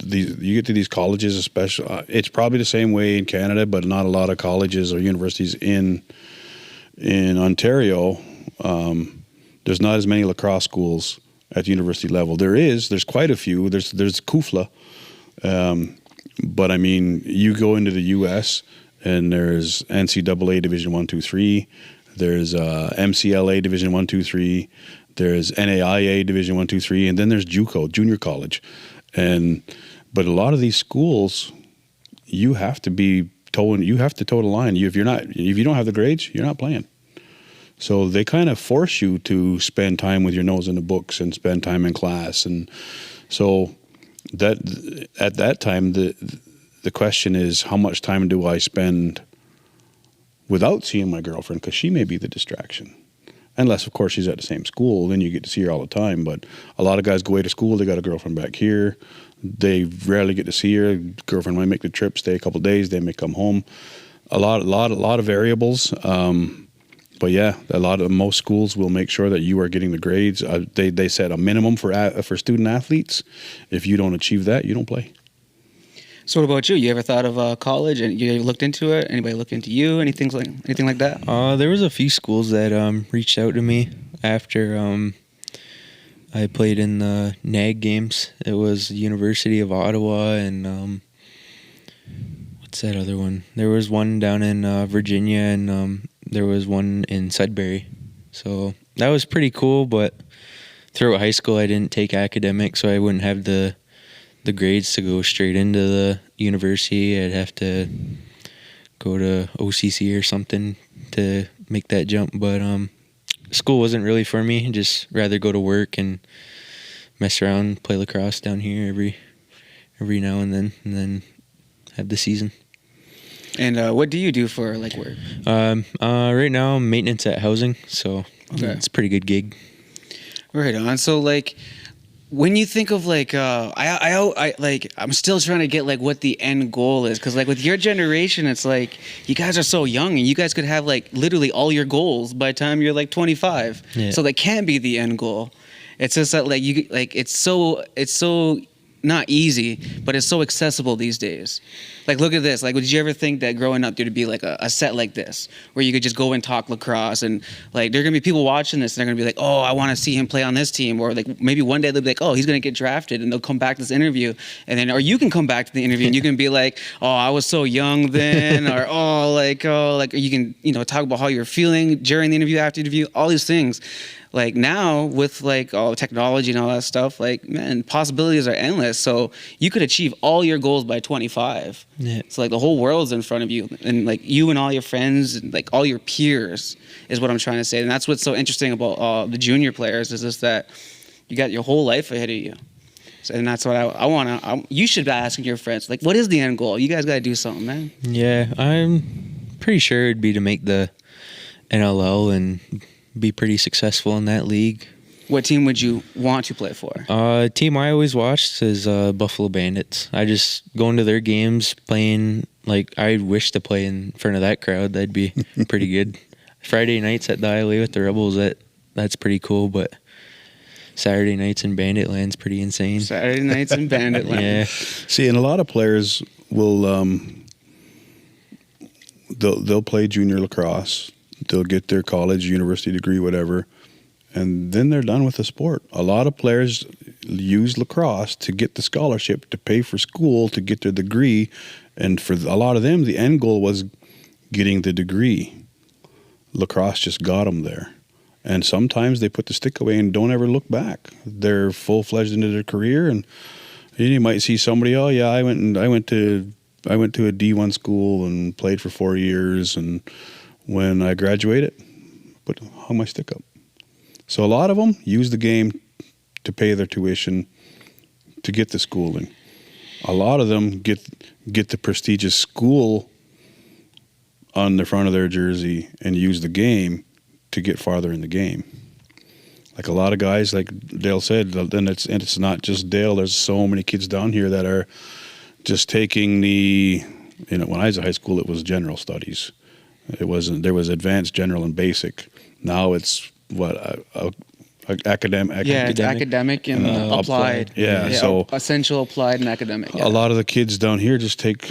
these colleges, especially. It's probably the same way in Canada, but not a lot of colleges or universities in Ontario. There's not as many lacrosse schools at the university level. There's quite a few. There's CUFLA, but I mean, you go into the U.S. and there's NCAA Division 1, 2, 3. There's MCLA Division 1, 2, 3. There's NAIA Division 1, 2, 3, and then there's JUCO, junior college. But a lot of these schools, you have to toe the line. If you don't have the grades, you're not playing. So they kind of force you to spend time with your nose in the books and spend time in class. And so that at that time, the question is, how much time do I spend without seeing my girlfriend? Because she may be the distraction. Unless, of course, she's at the same school, then you get to see her all the time. But a lot of guys go away to school, they got a girlfriend back here. They rarely get to see her. Girlfriend might make the trip, stay a couple of days, they may come home. A lot of variables. But yeah, most schools will make sure that you are getting the grades. They set a minimum for student athletes. If you don't achieve that, you don't play.
So what about you? You ever thought of college and you looked into it? Anybody look into you? Anything like that?
There was a few schools that reached out to me after I played in the NAG games. It was the University of Ottawa and what's that other one? There was one down in Virginia and there was one in Sudbury. So that was pretty cool, but throughout high school, I didn't take academics, so I wouldn't have the grades to go straight into the university. I'd have to go to OCC or something to make that jump. But school wasn't really for me. I'd just rather go to work and mess around, play lacrosse down here every now and then have the season.
And what do you do for like work?
Right now, I'm maintenance at housing, so it's a pretty good gig.
Right on. So like, when you think of like, I'm still trying to get like what the end goal is, because like with your generation, it's like you guys are so young, and you guys could have like literally all your goals by the time you're like 25.
Yeah.
So that can be the end goal. It's just that like you like it's so not easy, but it's so accessible these days. Like, look at this. Like, did you ever think that growing up there'd be like a set like this where you could just go and talk lacrosse, and like there are gonna be people watching this and they're gonna be like, oh, I want to see him play on this team, or like maybe one day they'll be like, oh, he's gonna get drafted, and they'll come back to this interview, and then or you can come back to the interview and you can be like, oh, I was so young then, or like you can talk about how you're feeling during the interview, after the interview, all these things. Like now with like all technology and all that stuff, like man, possibilities are endless. So you could achieve all your goals by 25.
Yeah.
So like the whole world's in front of you, and like you and all your friends and like all your peers is what I'm trying to say. And that's what's so interesting about the junior players, is just that you got your whole life ahead of you. So, and that's what I want to. You should be asking your friends, like, what is the end goal? You guys got to do something, man.
Yeah, I'm pretty sure it'd be to make the NLL and be pretty successful in that league.
What team would you want to play for?
Team I always watched is Buffalo Bandits. I just go into their games playing, like, I wish to play in front of that crowd. That'd be pretty good. Friday nights at the ILA with the Rebels, that's pretty cool, but Saturday nights in Bandit Land's pretty insane.
Saturday nights in Bandit Land.
Yeah.
See, and a lot of players will they'll play junior lacrosse. They'll get their college, university degree, whatever, and then they're done with the sport. A lot of players use lacrosse to get the scholarship, to pay for school, to get their degree, and for a lot of them, the end goal was getting the degree. Lacrosse just got them there. And sometimes they put the stick away and don't ever look back. They're full-fledged into their career, and you might see somebody, oh yeah, I went to a D1 school and played for 4 years, and when I graduated, hung my stick up. So a lot of them use the game to pay their tuition, to get the schooling. A lot of them get the prestigious school on the front of their jersey and use the game to get farther in the game. Like a lot of guys, like Dale said, and it's not just Dale. There's so many kids down here that are just taking when I was in high school, it was general studies. It wasn't. There was advanced, general, and basic. Now it's academic.
Yeah, it's academic and applied.
Yeah, so
essential, applied, and academic. Yeah.
A lot of the kids down here just take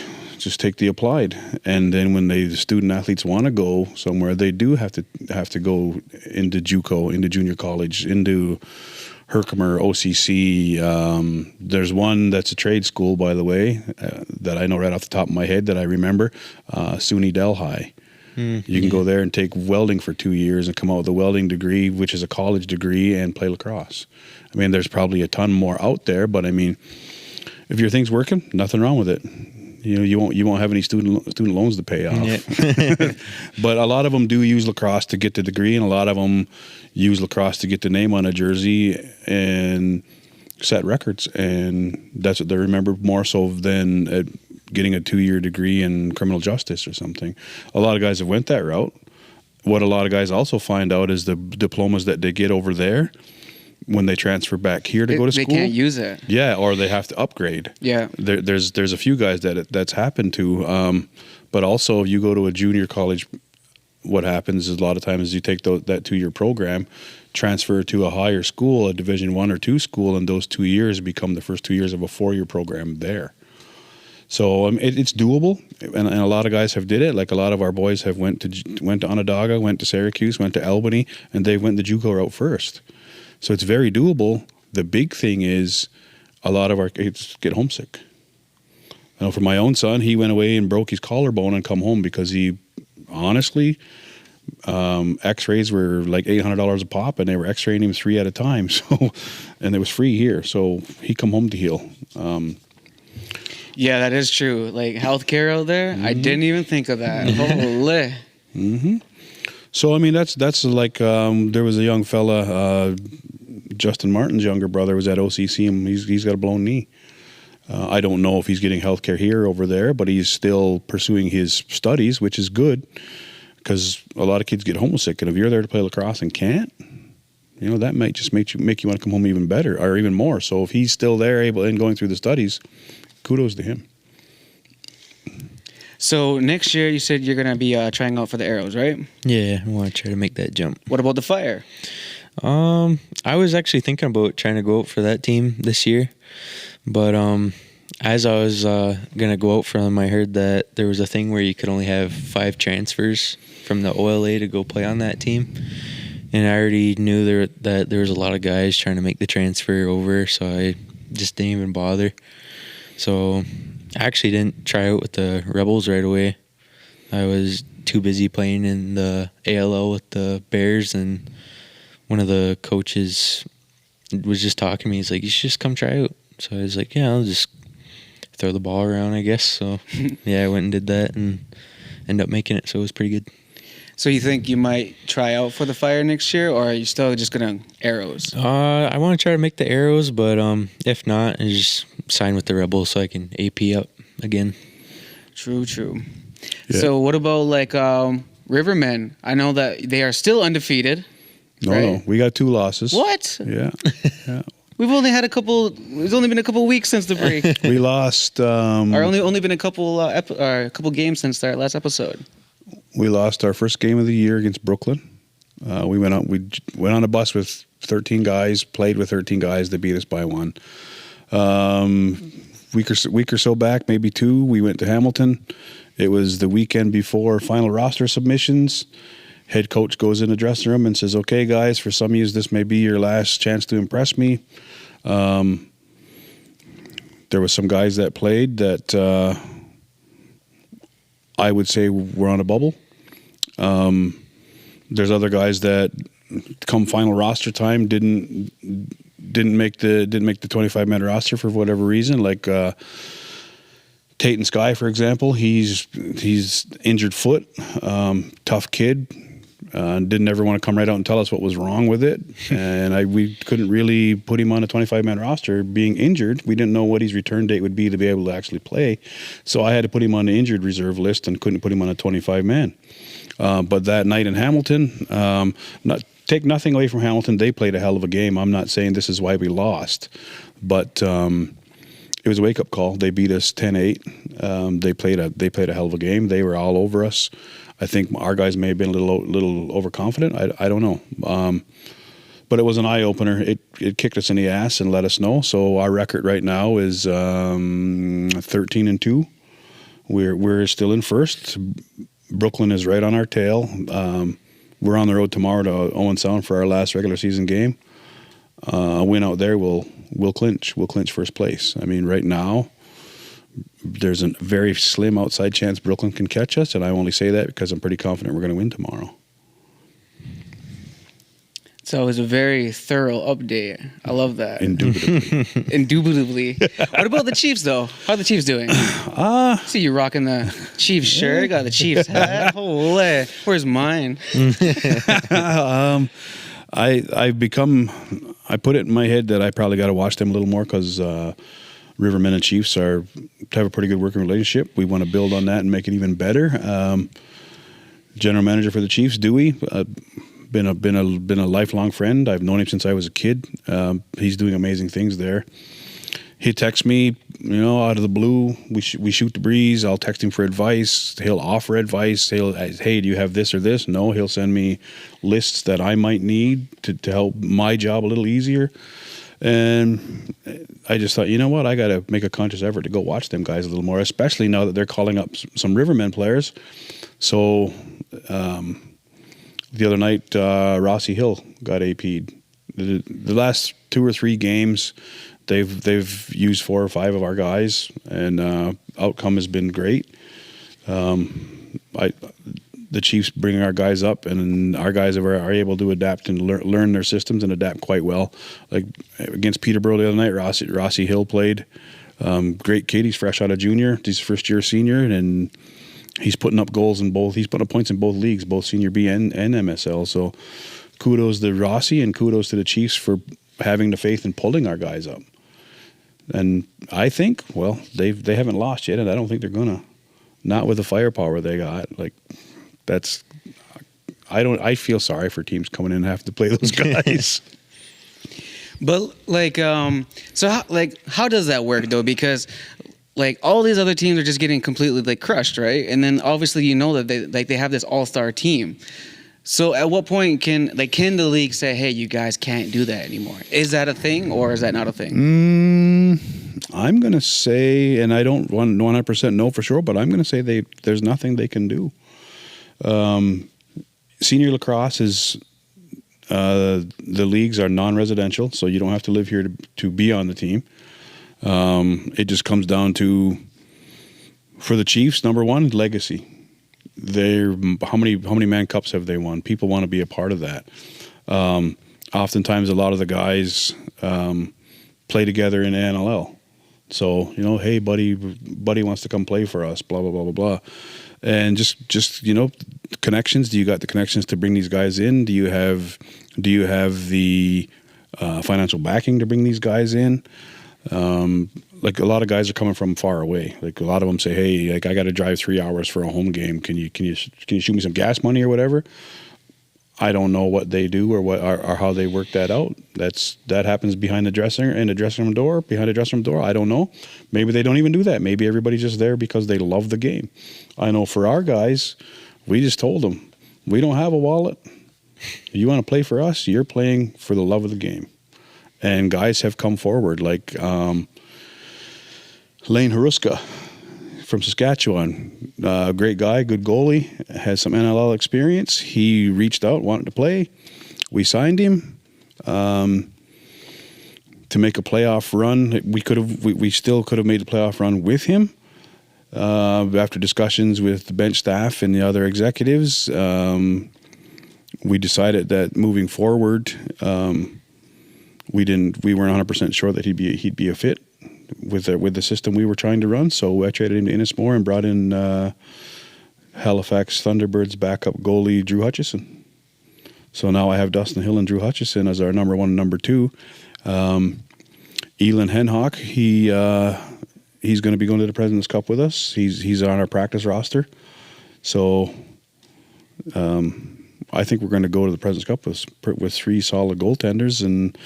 the applied, and then when the student athletes want to go somewhere, they do have to go into JUCO, into junior college, into Herkimer, OCC. There's one that's a trade school, by the way, that I know right off the top of my head that I remember, SUNY Delhi. You can go there and take welding for 2 years and come out with a welding degree, which is a college degree, and play lacrosse. I mean, there's probably a ton more out there, but I mean, if your thing's working, nothing wrong with it. You won't have any student loans to pay off.
Yeah.
But a lot of them do use lacrosse to get the degree, and a lot of them use lacrosse to get the name on a jersey and set records, and that's what they remember more so than getting a 2-year degree in criminal justice or something. A lot of guys have went that route. What a lot of guys also find out is the diplomas that they get over there, when they transfer back here to go to school,
they can't use it.
Yeah, or they have to upgrade.
Yeah,
there's a few guys that's happened to. But also, if you go to a junior college, what happens is a lot of times you take that 2-year program, transfer to a higher school, a Division 1 or 2 school, and those 2 years become the first 2 years of a 4-year program there. So it's doable, and a lot of guys have did it. Like a lot of our boys have went to Onondaga, went to Syracuse, went to Albany, and they went the JUCO route first. So it's very doable. The big thing is a lot of our kids get homesick. I know for my own son, he went away and broke his collarbone and come home because he honestly X-rays were like $800 a pop, and they were X-raying him 3 at a time. So, and it was free here. So he come home to heal.
Yeah, that is true. Like healthcare out there, I didn't even think of that. Holy.
So I mean, that's like there was a young fella, Justin Martin's younger brother was at OCC, and he's got a blown knee. I don't know if he's getting healthcare here or over there, but he's still pursuing his studies, which is good, because a lot of kids get homesick, and if you're there to play lacrosse and can't, that might just make you want to come home even better or even more. So if he's still there, able and going through the studies, kudos to him.
So next year, you said you're gonna be trying out for the Arrows, right?
Yeah, I want to try to make that jump.
What about the Fire?
I was actually thinking about trying to go out for that team this year, but as I was gonna go out for them, I heard that there was a thing where you could only have 5 transfers from the OLA to go play on that team, and I already knew that there was a lot of guys trying to make the transfer over, so I just didn't even bother. So I actually didn't try out with the Rebels right away. I was too busy playing in the ALL with the Bears, and one of the coaches was just talking to me. He's like, you should just come try out. So I was like, yeah, I'll just throw the ball around, I guess. So yeah, I went and did that and ended up making it. So it was pretty good.
So you think you might try out for the Fire next year, or are you still just gonna Arrows?
I want to try to make the Arrows, but if not, I just sign with the Rebels so I can AP up again.
True.
Yeah.
So what about like Rivermen? I know that they are still undefeated.
No, we got 2 losses.
What?
Yeah.
We've only had It's only been a couple weeks since the break.
We lost.
Or only been a couple games since our last episode.
We lost our first game of the year against Brooklyn. We went on a bus with 13 guys, played with 13 guys. They beat us by 1. Week or so back, maybe 2, we went to Hamilton. It was the weekend before final roster submissions. Head coach goes in the dressing room and says, okay, guys, for some of you, this may be your last chance to impress me. There was some guys that played that I would say were on a bubble. There's other guys that come final roster time didn't make the 25-man roster for whatever reason, like Tate and Sky, for example. He's injured foot, tough kid. Didn't ever want to come right out and tell us what was wrong with it, and we couldn't really put him on a 25-man roster being injured. We didn't know what his return date would be to be able to actually play, so I had to put him on the injured reserve list and couldn't put him on a 25-man. But that night in Hamilton, take nothing away from Hamilton, they played a hell of a game. I'm not saying this is why we lost, but it was a wake-up call. They beat us 10-8. They played a hell of a game. They were all over us. I think our guys may have been a little overconfident. I don't know. But it was an eye-opener. It kicked us in the ass and let us know. So our record right now is 13-2. We're still in first. Brooklyn is right on our tail. We're on the road tomorrow to Owen Sound for our last regular season game. A win out there will clinch. We'll clinch first place. I mean, right now, there's a very slim outside chance Brooklyn can catch us, and I only say that because I'm pretty confident we're going to win tomorrow.
So it was a very thorough update. I love that.
Indubitably.
Indubitably. What about the Chiefs, though? How are the Chiefs doing? See you rocking the Chiefs shirt. Got the Chiefs hat. Holy. Where's mine?
I put it in my head that I probably got to watch them a little more because Rivermen and Chiefs have a pretty good working relationship. We want to build on that and make it even better. General manager for the Chiefs, Dewey, been a lifelong friend. I've known him since I was a kid. He's doing amazing things there. He texts me, out of the blue. We shoot the breeze. I'll text him for advice. He'll offer advice. Hey, do you have this or this? No, he'll send me lists that I might need to help my job a little easier. And I just thought, you know what? I got to make a conscious effort to go watch them guys a little more, especially now that they're calling up some Rivermen players. So the other night, Rossi Hill got AP'd. The last 2 or 3 games, they've used 4 or 5 of our guys, and outcome has been great. the Chiefs bring our guys up, and our guys are able to adapt and learn their systems and adapt quite well. Like against Peterborough the other night, Rossi Hill played. Great kid. He's fresh out of junior. He's a first-year senior, and he's putting up goals in both. He's putting up points in both leagues, both Senior B and MSL. So kudos to Rossi and kudos to the Chiefs for having the faith and pulling our guys up. And I think, well, they haven't lost yet, and I don't think they're gonna. Not with the firepower they got. Like that's, I feel sorry for teams coming in and have to play those guys.
But like, so how does that work though? Because like all these other teams are just getting completely like crushed, right? And then obviously you know that they have this all-star team. So at what point can the league say, hey, you guys can't do that anymore? Is that a thing or is that not a thing?
I'm going to say, and I don't 100% know for sure, but I'm going to say there's nothing they can do. Senior lacrosse is, the leagues are non-residential, so you don't have to live here to be on the team. It just comes down to, for the Chiefs, number one, legacy. How many Man Cups have they won? People want to be a part of that. Oftentimes, a lot of the guys play together in NLL. So hey, buddy wants to come play for us. Blah blah blah blah blah, and just connections. Do you got the connections to bring these guys in? Do you have the financial backing to bring these guys in? Like a lot of guys are coming from far away. Like a lot of them say, hey, like I got to drive 3 hours for a home game. Can you shoot me some gas money or whatever? I don't know what they do or how they work that out. That happens behind the dressing room door. I don't know. Maybe they don't even do that. Maybe everybody's just there because they love the game. I know for our guys, we just told them, we don't have a wallet. You want to play for us? You're playing for the love of the game. And guys have come forward, like Lane Haruska from Saskatchewan. Great guy, good goalie, has some NLL experience. He reached out, wanted to play. We signed him to make a playoff run. We still could have made a playoff run with him. After discussions with the bench staff and the other executives, we decided that moving forward, we weren't 100% sure that he'd be a fit with the system we were trying to run. So I traded him to Innismore and brought in Halifax Thunderbirds backup goalie Drew Hutchison. So now I have Dustin Hill and Drew Hutchison as our number one and number two. Elon Henhock, he's going to be going to the President's Cup with us. He's on our practice roster. So I think we're going to go to the President's Cup with three solid goaltenders. And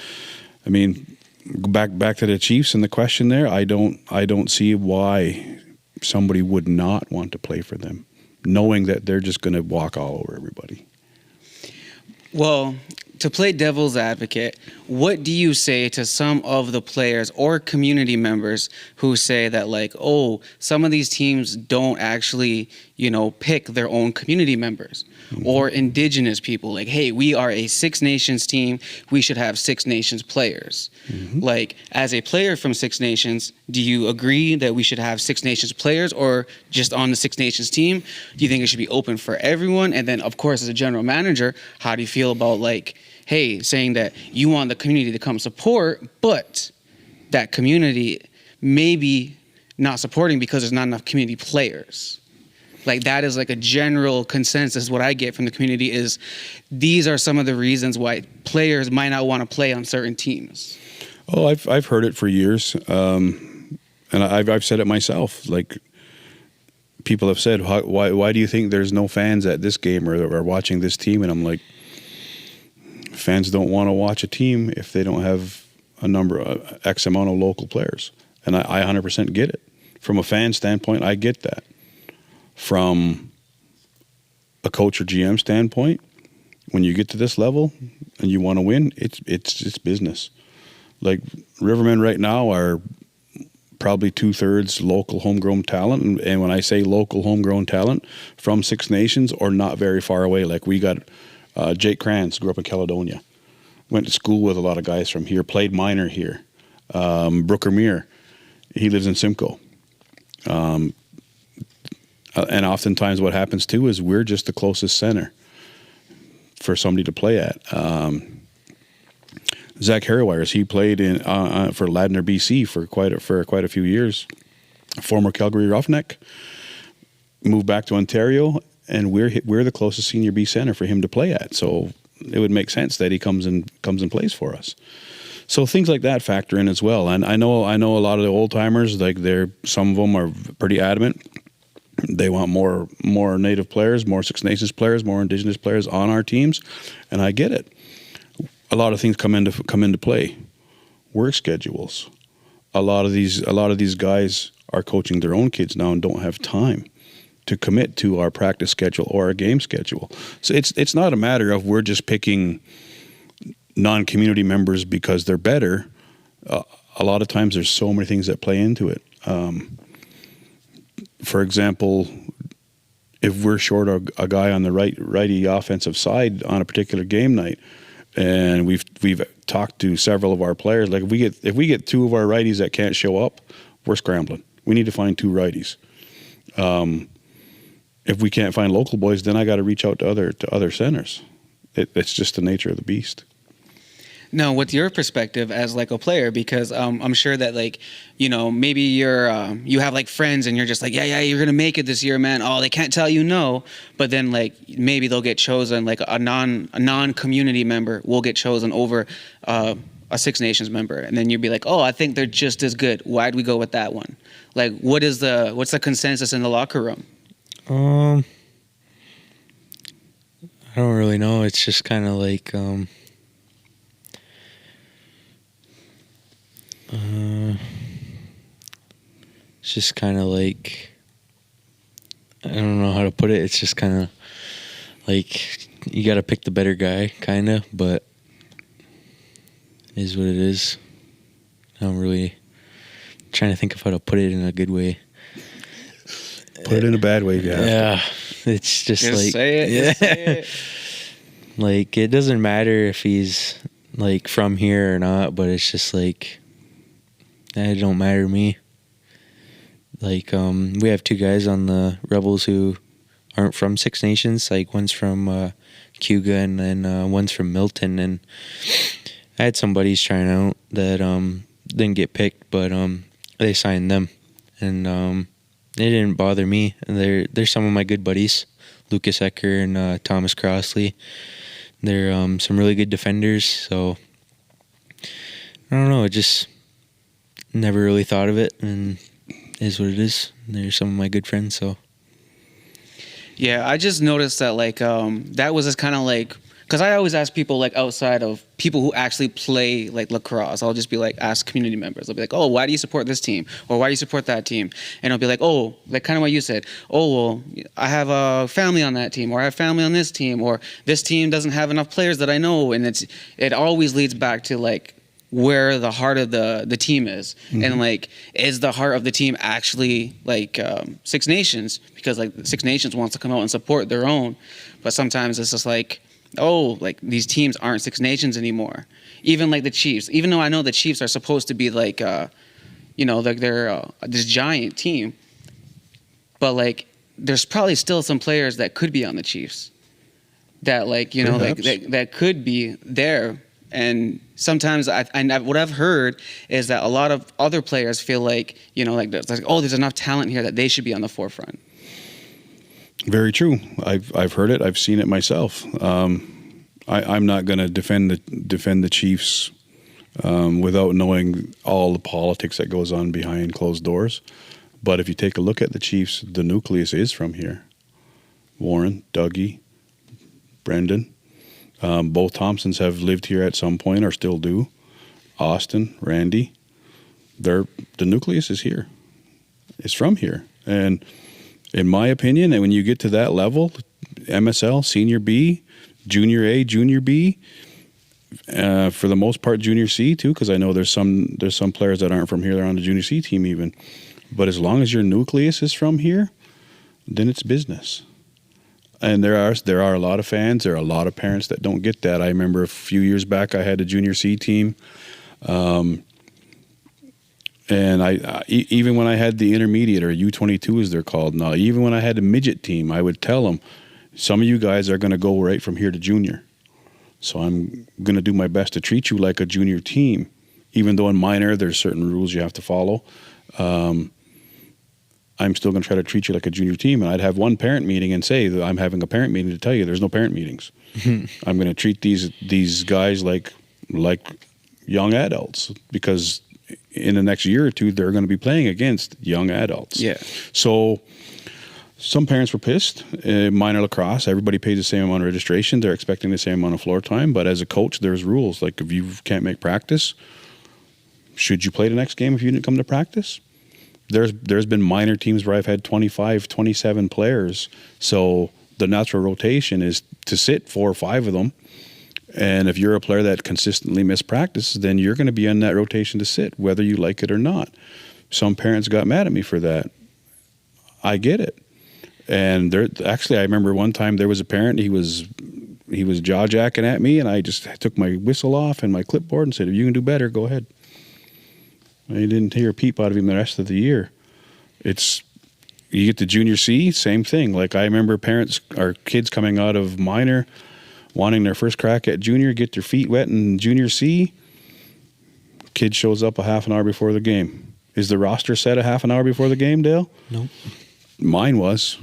I mean, back to the Chiefs and the question there, I don't see why somebody would not want to play for them, knowing that they're just going to walk all over everybody.
Well, to play devil's advocate, what do you say to some of the players or community members who say that, like, oh, some of these teams don't actually, pick their own community members or Indigenous people? Like, hey, we are a Six Nations team. We should have Six Nations players. Like, as a player from Six Nations, do you agree that we should have Six Nations players or just on the Six Nations team? Do you think it should be open for everyone? And then, of course, as a general manager, how do you feel about, like, hey, saying that you want the community to come support, but that community maybe not supporting because there's not enough community players? Like, that is like a general consensus. What I get from the community is these are some of the reasons why players might not want to play on certain teams.
Oh, I've heard it for years, and I've said it myself. Like, people have said, why do you think there's no fans at this game or watching this team? And I'm like, fans don't want to watch a team if they don't have X amount of local players. And I 100% get it. From a fan standpoint, I get that. From a coach or GM standpoint, when you get to this level and you want to win, it's business. Like, Rivermen right now are probably 2/3 local homegrown talent. And when I say local homegrown talent, from Six Nations or not very far away. Like, we got Jake Kranz, grew up in Caledonia, went to school with a lot of guys from here, played minor here. Brooker Muir, he lives in Simcoe. And oftentimes what happens too is we're just the closest center for somebody to play at. Zach Harrywires, he played in for Ladner, BC for quite a few years. Former Calgary Roughneck, moved back to Ontario, and we're the closest senior B center for him to play at. So it would make sense that he comes and plays for us. So things like that factor in as well. And I know a lot of the old timers, like some of them are pretty adamant. They want more Native players, more Six Nations players, more Indigenous players on our teams, and I get it. A lot of things come into play. Work schedules. A lot of these guys are coaching their own kids now and don't have time to commit to our practice schedule or our game schedule. So it's not a matter of we're just picking non-community members because they're better. A lot of times there's so many things that play into it. For example, if we're short a guy on the righty offensive side on a particular game night, and we've talked to several of our players, like if we get two of our righties that can't show up, we're scrambling. We need to find two righties. If we can't find local boys, then I got to reach out to other centers. It's just the nature of the beast.
No, what's your perspective as like a player? Because I'm sure that like, you know, maybe you have like friends and you're just like, yeah, you're gonna make it this year, man. Oh, they can't tell you no. But then like maybe they'll get chosen, like a non-community member will get chosen over a Six Nations member, and then you'd be like, oh, I think they're just as good. Why'd we go with that one? Like, what's the consensus in the locker room?
I don't really know. It's just kind of like it's just kind of like, I don't know how to put it. It's just kind of like you got to pick the better guy, kind of, but it is what it is. I'm really trying to think of how to put it in a good way.
Put it in a bad way, yeah.
Yeah, it's just like,
say it.
yeah.
Just say it.
Like, it doesn't matter if he's like from here or not, but it's just like, it don't matter to me. Like, we have two guys on the Rebels who aren't from Six Nations. Like, one's from Cuga and then one's from Milton. And I had some buddies trying out that didn't get picked, but they signed them, and it didn't bother me. And they're some of my good buddies, Lucas Ecker and Thomas Crossley. They're some really good defenders. So I don't know. I just never really thought of it, and it is what it is. They're some of my good friends. So
Yeah, I just noticed that like that was just kind of like, because I always ask people like outside of people who actually play like lacrosse, I'll just be like, ask community members. I'll be like, oh, why do you support this team? Or why do you support that team? And I'll be like, oh, like kind of what you said. Oh, well, I have a family on that team, or I have family on this team, or this team doesn't have enough players that I know. And it always leads back to like where the heart of the team is. Mm-hmm. And like, is the heart of the team actually like Six Nations? Because like Six Nations wants to come out and support their own. But sometimes it's just like, oh, like these teams aren't Six Nations anymore. Even like the Chiefs, even though I know the Chiefs are supposed to be like, you know, like they're this giant team, but like there's probably still some players that could be on the Chiefs that like, you know, like that could be there. And sometimes what I've heard is that a lot of other players feel like, you know, like there's enough talent here that they should be on the forefront.
Very true. I've heard it. I've seen it myself. I'm not going to defend the Chiefs without knowing all the politics that goes on behind closed doors. But if you take a look at the Chiefs, the nucleus is from here. Warren, Dougie, Brendan. Both Thompsons have lived here at some point or still do. Austin, Randy. The nucleus is here. It's from here. And in my opinion, and when you get to that level, MSL, Senior B, Junior A, Junior B, for the most part Junior C too, because I know there's some players that aren't from here, they're on the Junior C team even. But as long as your nucleus is from here, then it's business. And there are a lot of fans, there are a lot of parents that don't get that. I remember a few years back I had a Junior C team. And even when I had the intermediate, or U22 as they're called now, even when I had the midget team, I would tell them, some of you guys are going to go right from here to junior. So I'm going to do my best to treat you like a junior team, even though in minor there's certain rules you have to follow. I'm still going to try to treat you like a junior team. And I'd have one parent meeting and say that I'm having a parent meeting to tell you there's no parent meetings. I'm going to treat these guys like young adults, because in the next year or two, they're going to be playing against young adults.
Yeah. So
some parents were pissed. Minor lacrosse, everybody pays the same amount of registration. They're expecting the same amount of floor time. But as a coach, there's rules. Like, if you can't make practice, should you play the next game if you didn't come to practice? There's been minor teams where I've had 25, 27 players. So the natural rotation is to sit 4 or 5 of them. And if you're a player that consistently misses practice, then you're going to be on that rotation to sit, whether you like it or not. Some parents got mad at me for that. I get it. And I remember one time there was a parent, he was jaw-jacking at me, and I just took my whistle off and my clipboard and said, if you can do better, go ahead. And I didn't hear a peep out of him the rest of the year. You get to junior C, same thing. Like, I remember parents or kids coming out of minor wanting their first crack at junior, get their feet wet in junior C. Kid shows up a half an hour before the game. Is the roster set a half an hour before the game, Dale?
Nope.
Mine was.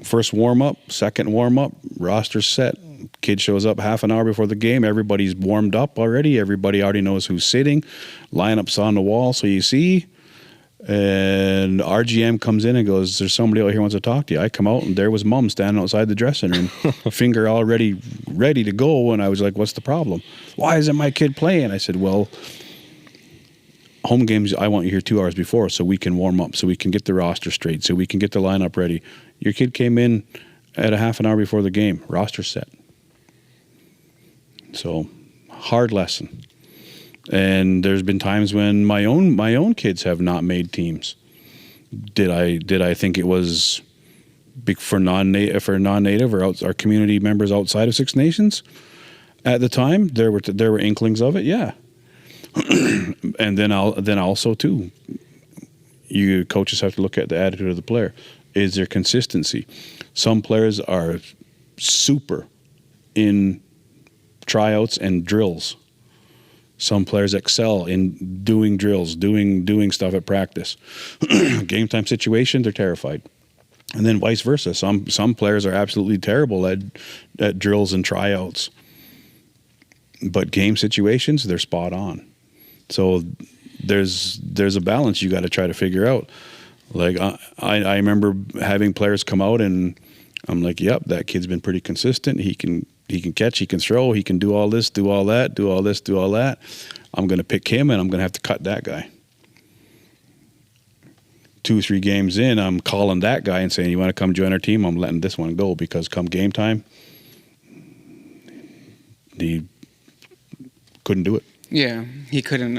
First warm-up, second warm-up, roster set. Kid shows up half an hour before the game. Everybody's warmed up already. Everybody already knows who's sitting. Lineup's on the wall, so you see. And RGM comes in and goes, there's somebody out here who wants to talk to you. I come out, and there was Mom standing outside the dressing room, finger already ready to go. And I was like, what's the problem? Why isn't my kid playing? I said, well, home games, I want you here 2 hours before so we can warm up, so we can get the roster straight, so we can get the lineup ready. Your kid came in at a half an hour before the game, roster set. So, hard lesson. And there's been times when my own kids have not made teams. Did I think it was big for non-native or our community members outside of Six Nations? At the time, there were inklings of it, yeah. And then also too, you coaches have to look at the attitude of the player. Is there consistency? Some players are super in tryouts and drills. Some players excel in doing drills, doing stuff at practice. Game time situation, they're terrified. And then vice versa. Some players are absolutely terrible at drills and tryouts. But game situations, they're spot on. So there's a balance you got to try to figure out. Like, I remember having players come out and I'm like, yep, that kid's been pretty consistent. He can catch, he can throw, he can do all this, do all that, do all this, do all that. I'm going to pick him, and I'm going to have to cut that guy. 2 or 3 games in, I'm calling that guy and saying, you want to come join our team? I'm letting this one go, because come game time, he couldn't do it.
Yeah, he couldn't.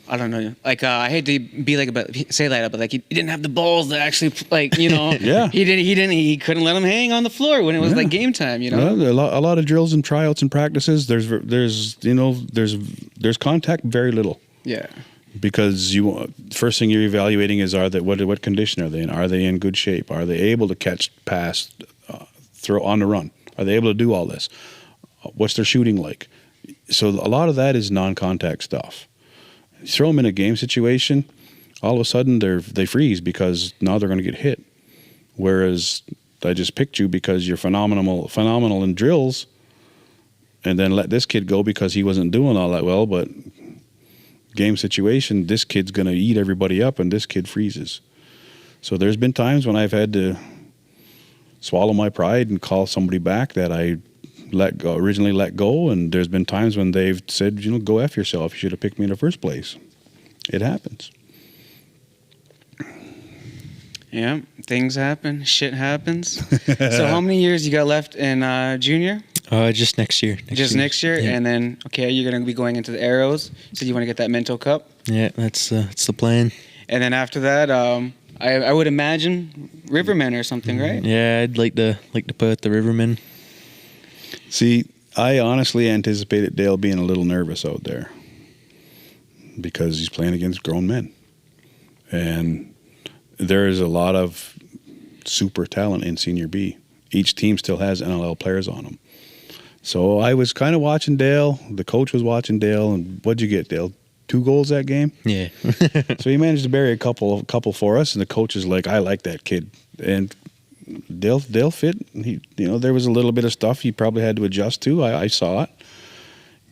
I don't know. Like, I hate to be like say that, but like he didn't have the balls to actually, like, you know.
Yeah.
He couldn't let him hang on the floor when it was like game time. You know.
Well, a lot of drills and tryouts and practices. There's contact, very little.
Yeah.
Because first thing you're evaluating is what condition are they in? Are they in good shape? Are they able to catch, pass, throw on the run? Are they able to do all this? What's their shooting like? So a lot of that is non-contact stuff. You throw them in a game situation, all of a sudden they freeze because now they're going to get hit. Whereas I just picked you because you're phenomenal in drills, and then let this kid go because he wasn't doing all that well. But game situation, this kid's going to eat everybody up, and this kid freezes. So there's been times when I've had to swallow my pride and call somebody back that I originally let go, and there's been times when they've said, go F yourself. You should have picked me in the first place. It happens.
Yeah, things happen. Shit happens. So how many years you got left in junior?
Just next year.
Next year?
Yeah.
And then, okay, you're going to be going into the Arrows. So you want to get that Mentor Cup?
Yeah, that's the plan.
And then after that, I would imagine Rivermen or something, right?
Yeah, I'd like to put the Rivermen.
See, I honestly anticipated Dale being a little nervous out there. because he's playing against grown men. And there is a lot of super talent in Senior B. Each team still has NLL players on them. So I was kind of watching Dale. The coach was watching Dale. And what'd you get, Dale? 2 goals that game?
Yeah.
So he managed to bury a couple for us, and the coach is like, I like that kid. And Dale fit. He, there was a little bit of stuff he probably had to adjust to. I saw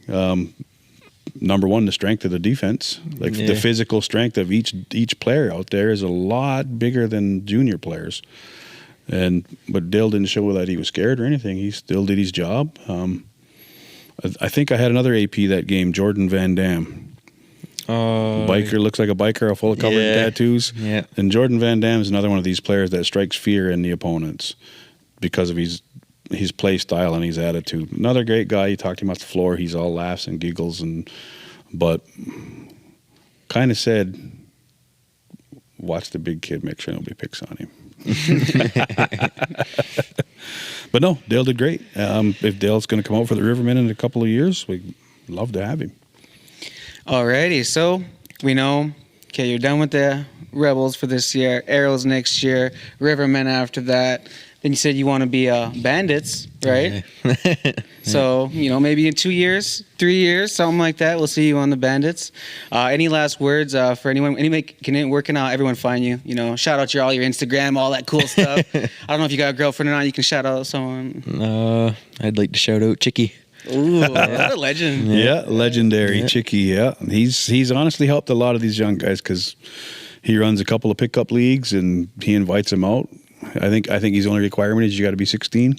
it. Number one, the strength of the defense. Like the physical strength of each player out there is a lot bigger than junior players. But Dale didn't show that he was scared or anything. He still did his job. I think I had another AP that game, Jordan Van Dam. Biker, looks like a biker, full of covered in tattoos.
Yeah.
And Jordan Van Dam is another one of these players that strikes fear in the opponents because of his play style and his attitude. Another great guy. You talk to him off the floor, he's all laughs and giggles, but kind of said, watch the big kid, make sure nobody picks on him. But no, Dale did great. If Dale's going to come out for the Rivermen in a couple of years, we'd love to have him.
Alrighty, so we know, okay, you're done with the Rebels for this year, Arrows next year, Rivermen after that. Then you said you want to be Bandits, right?
Yeah.
So, maybe in 2 years, 3 years, something like that, we'll see you on the Bandits. Any last words for anyone? Where can everyone find you? Shout out all your Instagram, all that cool stuff. I don't know if you got a girlfriend or not. You can shout out someone.
I'd like to shout out Chicky.
Ooh, what a legend.
Yeah, legendary Chicky. Yeah, he's honestly helped a lot of these young guys because he runs a couple of pickup leagues and he invites them out. I think his only requirement is you got to be 16.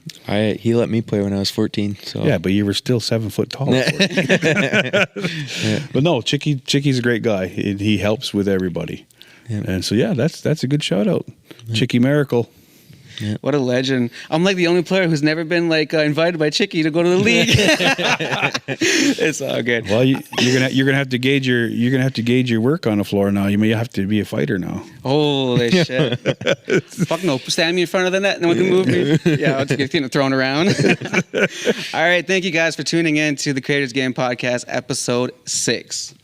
He let me play when I was 14. So
yeah, but you were still 7 foot tall.
Yeah.
But no, Chicky's a great guy. He helps with everybody.
Yeah.
And so that's a good shout out, Chicky Miracle.
Yeah.
What a legend. I'm like the only player who's never been invited by Chicky to go to the league. It's all good.
Well, you're gonna have to gauge your work on the floor now. You may have to be a fighter now.
Holy shit. Fuck no. Stand me in front of the net and no one can move me. Yeah, I'll just get thrown around. All right. Thank you guys for tuning in to the Creators Game Podcast, episode 6.